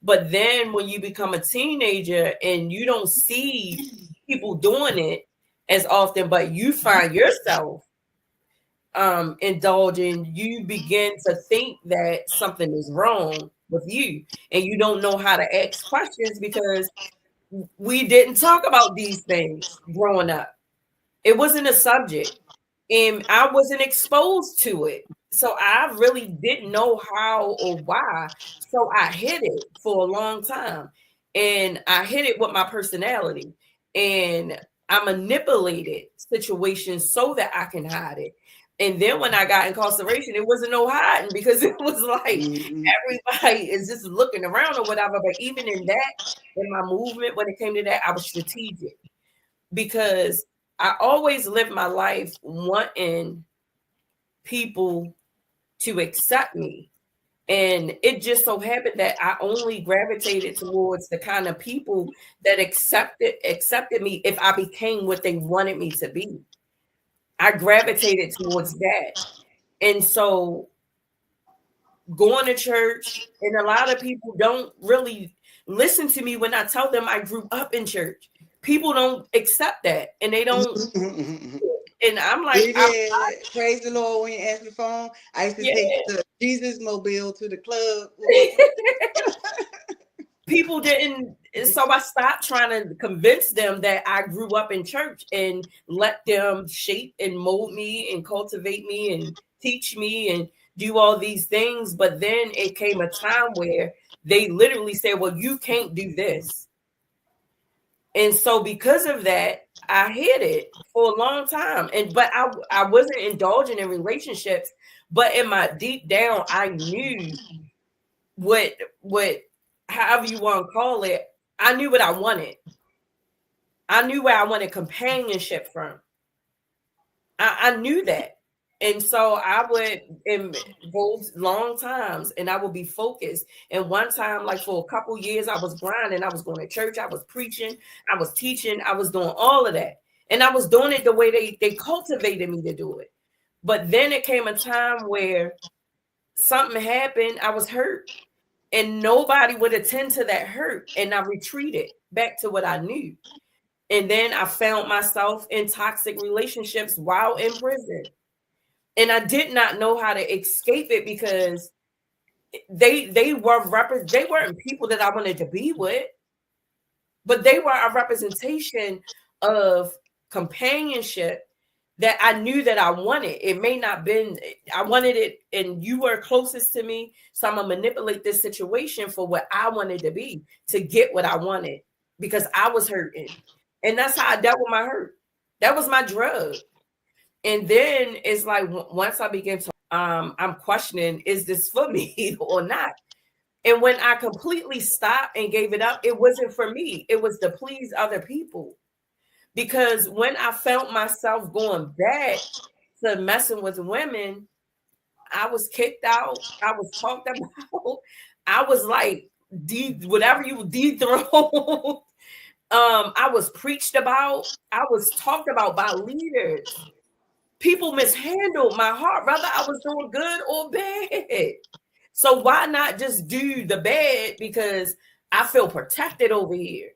[SPEAKER 1] But then when you become a teenager and you don't see people doing it as often, but you find yourself indulging, you begin to think that something is wrong with you, and you don't know how to ask questions because we didn't talk about these things growing up. It wasn't a subject, and I wasn't exposed to it. So I really didn't know how or why. So I hid it for a long time. And I hid it with my personality. And I manipulated situations so that I can hide it. And then when I got incarceration, it wasn't no hiding, because it was like
[SPEAKER 3] Mm-hmm.
[SPEAKER 1] everybody is just looking around or whatever. But even in that, in my movement, when it came to that, I was strategic, because I always lived my life wanting people to accept me. And it just so happened that I only gravitated towards the kind of people that accepted me if I became what they wanted me to be. I gravitated towards that. And so going to church, and a lot of people don't really listen to me when I tell them I grew up in church. People don't accept that, and they don't. And I'm like,
[SPEAKER 3] We did. Praise the Lord when you answer the phone. I used to
[SPEAKER 1] yeah.
[SPEAKER 3] take the Jesus mobile to the club.
[SPEAKER 1] People didn't. So I stopped trying to convince them that I grew up in church, and let them shape and mold me and cultivate me and teach me and do all these things. But then it came a time where they literally said, well, you can't do this. And so because of that, I hid it for a long time. But I wasn't indulging in relationships, but in my deep down, I knew what however you want to call it, I knew what I wanted. I knew where I wanted companionship from. I knew that. And so I would in those long times, and I would be focused. And one time, like for a couple years, I was grinding. I was going to church. I was preaching. I was teaching. I was doing all of that. And I was doing it the way they cultivated me to do it. But then it came a time where something happened. I was hurt. And nobody would attend to that hurt. And I retreated back to what I knew. And then I found myself in toxic relationships while in prison. And I did not know how to escape it, because they weren't people that I wanted to be with, but they were a representation of companionship that I knew that I wanted. It may not been, I wanted it, and you were closest to me. So I'm gonna manipulate this situation for what I wanted to be, to get what I wanted, because I was hurting. And that's how I dealt with my hurt. That was my drug. And then it's like once I began to I'm questioning, is this for me or not? And when I completely stopped and gave it up, it wasn't for me. It was to please other people. Because when I felt myself going back to messing with women, I was kicked out. I was talked about. I was like, whatever you dethroned. I was preached about. I was talked about by leaders. People mishandled my heart, whether I was doing good or bad. So why not just do the bad because I feel protected over here?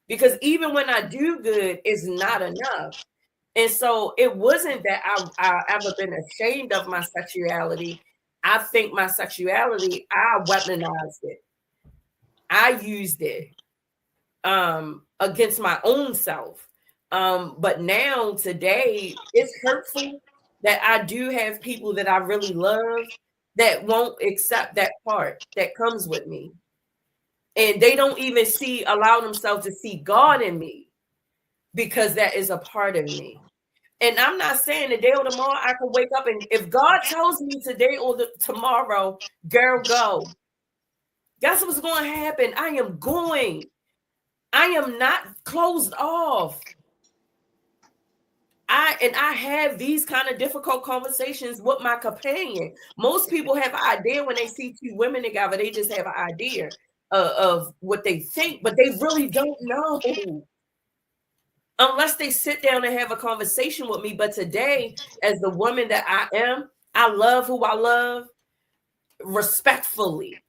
[SPEAKER 1] Because even when I do good, it's not enough. And so it wasn't that I ever been ashamed of my sexuality. I think my sexuality, I weaponized it. I used it against my own self. But now today it's hurtful that I do have people that I really love that won't accept that part that comes with me. And they don't even allow themselves to see God in me because that is a part of me. And I'm not saying today or tomorrow I can wake up and if God tells me today or tomorrow, girl, go. Guess what's going to happen? I am going. I am not closed off. I have these kind of difficult conversations with my companion. Most people have an idea when they see two women together, they just have an idea of what they think, but they really don't know unless they sit down and have a conversation with me. But today, as the woman that I am, I love who I love respectfully.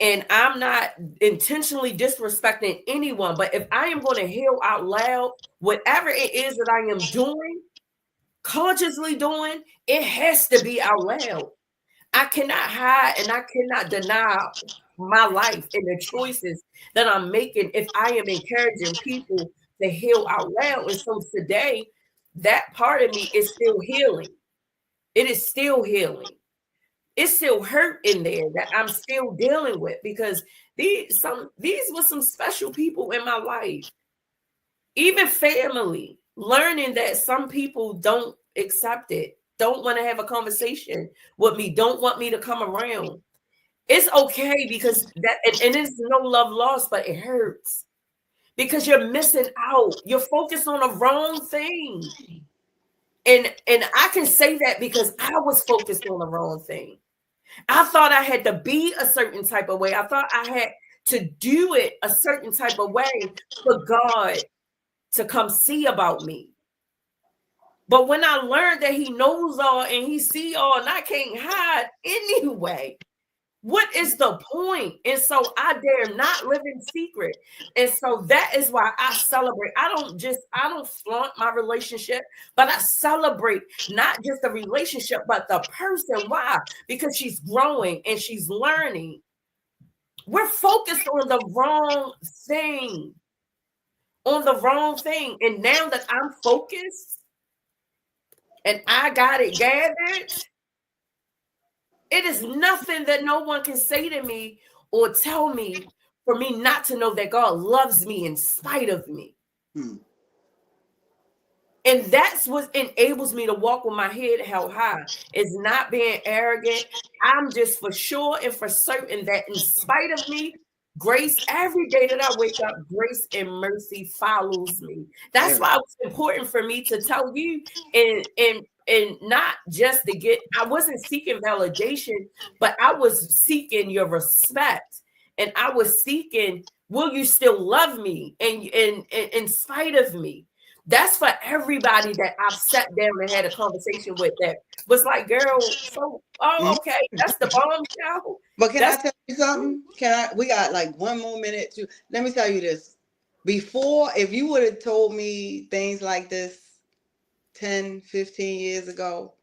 [SPEAKER 1] And I'm not intentionally disrespecting anyone. But if I am going to heal out loud, whatever it is that I am doing, consciously doing, it has to be out loud. I cannot hide and I cannot deny my life and the choices that I'm making if I am encouraging people to heal out loud. And so today, that part of me is still healing. It is still healing. It's still hurt in there that I'm still dealing with because these were some special people in my life. Even family, learning that some people don't accept it, don't want to have a conversation with me, don't want me to come around. It's okay because that and it's no love lost, but it hurts because you're missing out. You're focused on the wrong thing. And I can say that because I was focused on the wrong thing. I thought I had to be a certain type of way. I thought I had to do it a certain type of way for God to come see about me. But when I learned that he knows all and he see all and I can't hide anyway, what is the point? And so I dare not live in secret. And so that is why I celebrate. I don't flaunt my relationship, but I celebrate not just the relationship, but the person. Why? Because she's growing and she's learning. We're focused on the wrong thing. On the wrong thing. And now that I'm focused and I got it gathered, it is nothing that no one can say to me or tell me for me not to know that God loves me in spite of me. And that's what enables me to walk with my head held high. It's not being arrogant. I'm just for sure and for certain that in spite of me, grace, every day that I wake up, grace and mercy follows me. That's why it was important for me to tell you and not just to get, I wasn't seeking validation, but I was seeking your respect. And I was seeking, will you still love me and in spite of me? That's for everybody that I've sat down and had a conversation with that was like, girl, so, okay, that's the bombshell.
[SPEAKER 3] But can I tell you something? We got like 1 more minute to, let me tell you this. Before, if you would have told me things like this 10, 15 years ago,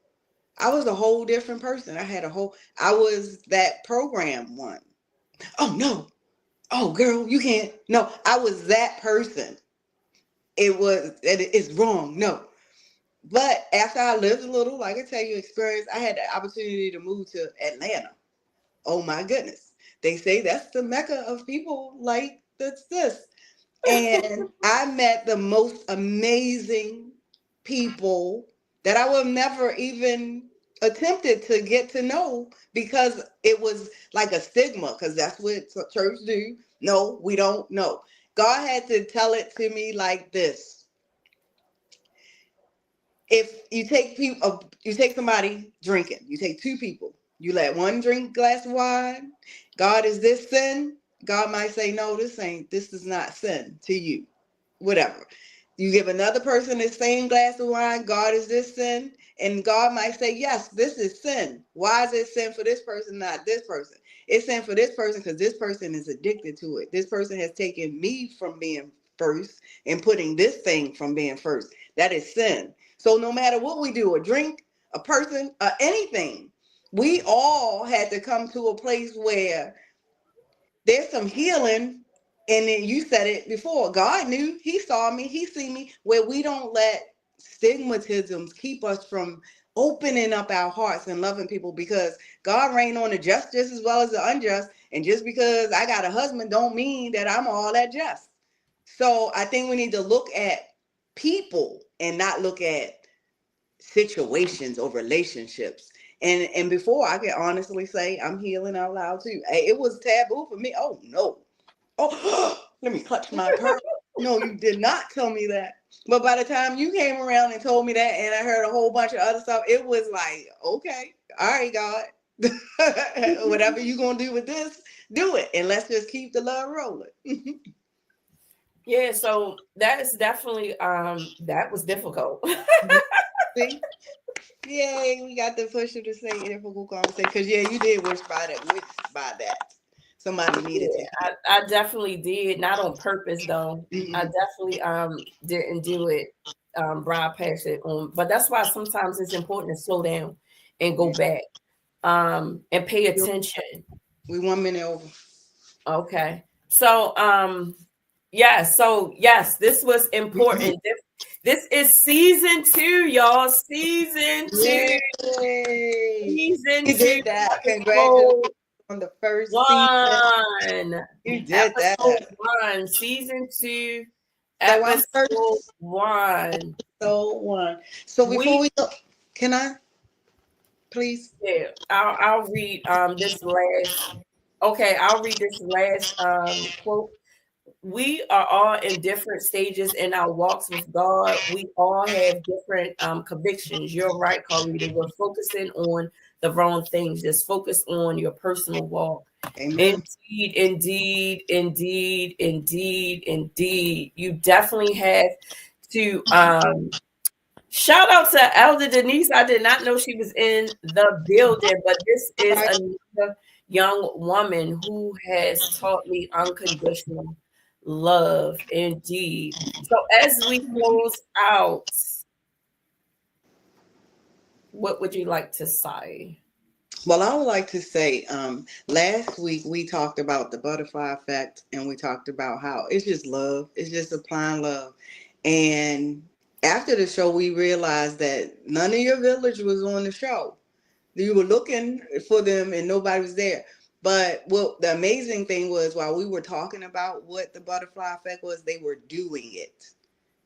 [SPEAKER 3] I was a whole different person. I was that program one. Oh, no. Oh, girl, you can't. No, I was that person. It's wrong. No. But after I lived a little, like I tell you, experience, I had the opportunity to move to Atlanta. Oh my goodness. They say that's the mecca of people like this. And I met the most amazing people that I would have never even attempted to get to know because it was like a stigma, because that's what church do. No, we don't know. God had to tell it to me like this. If you take somebody drinking, you take two people, you let one drink a glass of wine. God, is this sin? God might say, no, this is not sin to you. Whatever. You give another person the same glass of wine, God, is this sin? And God might say, yes, this is sin. Why is it sin for this person, not this person? It's sin for this person because this person is addicted to it. This person has taken me from being first and putting this thing from being first. That is sin. So no matter what we do, a drink, a person, anything, we all had to come to a place where there's some healing. And then you said it before. God knew, he saw me, he see me, where we don't let stigmatisms keep us from opening up our hearts and loving people, because God reign on the just as well as the unjust. And just because I got a husband don't mean that I'm all that just. So I think we need to look at people and not look at situations or relationships. And before, I can honestly say I'm healing out loud too. It was taboo for me. Oh no. Oh, let me clutch my pearl. No, you did not tell me that. But by the time you came around and told me that, and I heard a whole bunch of other stuff, it was like, okay, all right, God. Whatever you gonna do with this, do it. And let's just keep the love rolling.
[SPEAKER 1] Yeah, so that's definitely that was difficult.
[SPEAKER 3] See? Yay, we got the pusher to say difficult conversation. Because yeah, you did wish by that. Somebody needed to
[SPEAKER 1] Yeah, I definitely did, not on purpose though. I
[SPEAKER 3] hear.
[SPEAKER 1] definitely didn't do it, bypass it on, but that's why sometimes it's important to slow down and go back and pay attention.
[SPEAKER 3] We 1 minute over.
[SPEAKER 1] Okay. So yes, this was important. This is season 2, y'all. Season 2.
[SPEAKER 3] Yay!
[SPEAKER 1] Season
[SPEAKER 3] You
[SPEAKER 1] 2,
[SPEAKER 3] did that. Congratulations
[SPEAKER 1] episode
[SPEAKER 3] on the first season.
[SPEAKER 1] 1.
[SPEAKER 3] You did
[SPEAKER 1] Episode
[SPEAKER 3] that.
[SPEAKER 1] 1, season 2,
[SPEAKER 3] So I'm
[SPEAKER 1] episode
[SPEAKER 3] first.
[SPEAKER 1] 1.
[SPEAKER 3] So one. So before
[SPEAKER 1] We
[SPEAKER 3] we go, can I please?
[SPEAKER 1] yeah, I'll read this last. Okay, I'll read this last quote. We are all in different stages in our walks with God. We all have different convictions. You're right, Carlita. We're focusing on the wrong things. Just focus on your personal walk.
[SPEAKER 3] Amen.
[SPEAKER 1] Indeed, indeed, indeed, indeed, indeed. You definitely have to shout out to Elder Denise. I did not know she was in the building, but this is
[SPEAKER 3] Right.
[SPEAKER 1] another young woman who has taught me unconditional love indeed. So as we close out, what would you like to say?
[SPEAKER 3] Well, I would like to say, last week we talked about the butterfly effect, and we talked about how it's just love. It's just applying love. And after the show, we realized that none of your village was on the show. You were looking for them and nobody was there. But what the amazing thing was, while we were talking about what the butterfly effect was, they were doing it.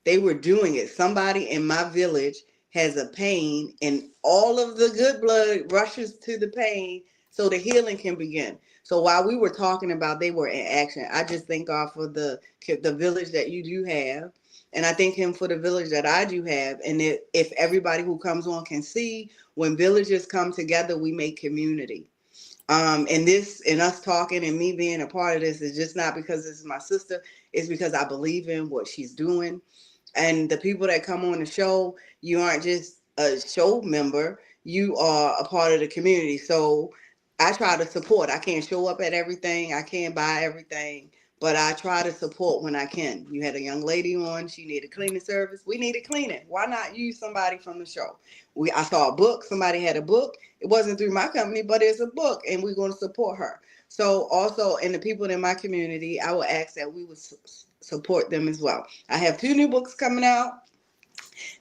[SPEAKER 3] They were doing it. Somebody in my village has a pain, and all of the good blood rushes to the pain so the healing can begin. So while we were talking about, they were in action. I just thank God for the village that you do have, and I thank Him for the village that I do have. And if everybody who comes on can see, when villages come together, we make community. And this and us talking and me being a part of this is just not because this is my sister. It's because I believe in what she's doing. And the people that come on the show, you aren't just a show member, you are a part of the community. So I try to support. I can't show up at everything, I can't buy everything, but I try to support when I can. You had a young lady on, she needed cleaning service, we needed cleaning. Why not use somebody from the show? I saw a book, somebody had a book. It wasn't through my company, but it's a book, and we're going to support her. So also, and the people in my community, I will ask that we would support them as well. I have 2 new books coming out.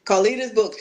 [SPEAKER 3] Carlita's book,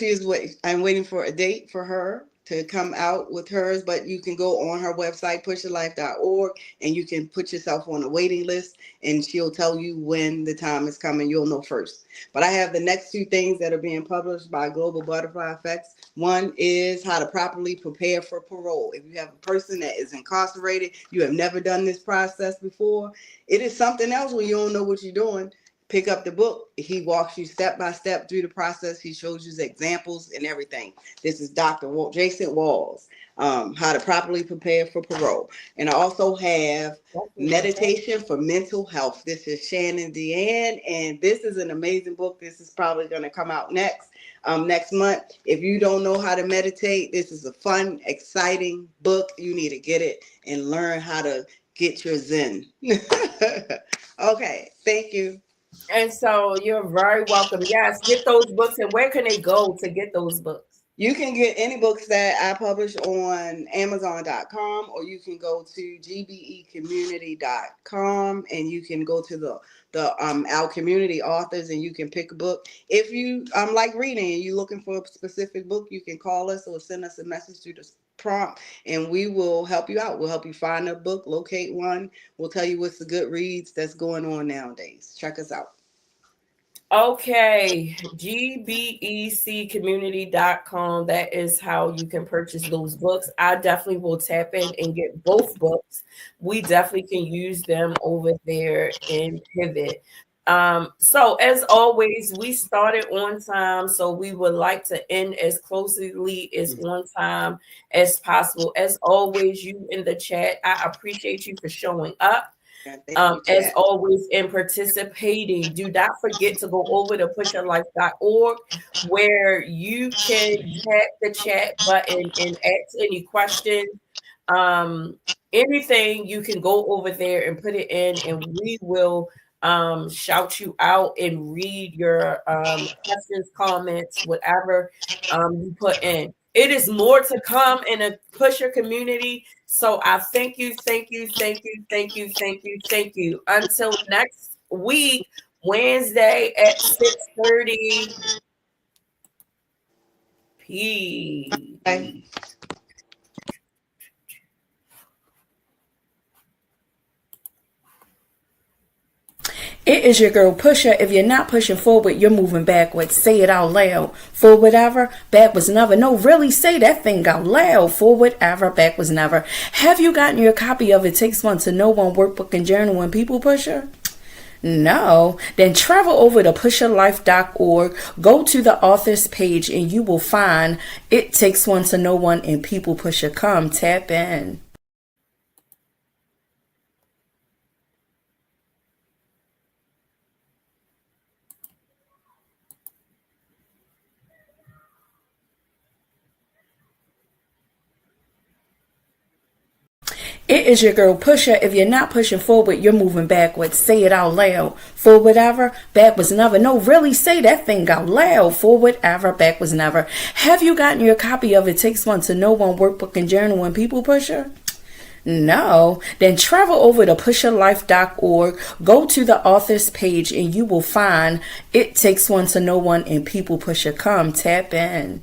[SPEAKER 3] I'm waiting for a date for her to come out with hers, but you can go on her website, pusherlife.org, and you can put yourself on a waiting list, and she'll tell you when the time is coming. You'll know first. But I have the next 2 things that are being published by Global Butterfly Effects. One is how to properly prepare for parole. If you have a person that is incarcerated, you have never done this process before, it is something else when you don't know what you're doing. pick up the book. He walks you step by step through the process. He shows you examples and everything. This is Dr. Jason Walls, how to properly prepare for parole. And I also have meditation for mental health. This is Shannon Deanne, and this is an amazing book. This is probably going to come out next month. If you don't know how to meditate, this is a fun, exciting book. You need to get it and learn how to get your zen. Okay, thank you.
[SPEAKER 1] And so you're very welcome. Yes, get those books. And where can they go to get those books?
[SPEAKER 3] You can get any books that I publish on Amazon.com, or you can go to gbecommunity.com, and you can go to the our community authors, and you can pick a book. If you like reading and you're looking for a specific book, you can call us or send us a message through the prompt, and we will help you out. We'll help you find a book, locate one. We'll tell you what's the good reads that's going on nowadays. Check us out.
[SPEAKER 1] Okay, gbecommunity.com. That is how you can purchase those books. I definitely will tap in and get both books. We definitely can use them over there in Pivot. So as always, we started on time, so we would like to end as closely as on time as possible. As always, you in the chat, I appreciate you for showing up. As always, in participating. Do not forget to go over to PUS'HER where you can tap the chat button and ask any questions. Anything, you can go over there and put it in, and we will shout you out and read your questions, comments, whatever you put in. It is more to come in a PUS'HER community. So I thank you. Until next week, Wednesday at 6:30 p.m.
[SPEAKER 3] Bye.
[SPEAKER 4] It is your girl Pusher. If you're not pushing forward, you're moving backwards. Say it out loud. Forward ever, backwards never. No, really say that thing out loud. Forward ever, backwards never. Have you gotten your copy of It Takes One to Know One workbook and journal and people pusher? No, then travel over to pusherlife.org, go to the author's page, and you will find It Takes One to Know One and People Pusher. Come tap in. It is your girl Pusher. If you're not pushing forward, you're moving backwards. Say it out loud. Forward ever, backwards never. No, really say that thing out loud. Forward ever, backwards never. Have you gotten your copy of It Takes One to Know One workbook and journal and people pusher? No, then travel over to pusherlife.org, go to the author's page, and you will find It Takes One to Know One and People Pusher. Come tap in.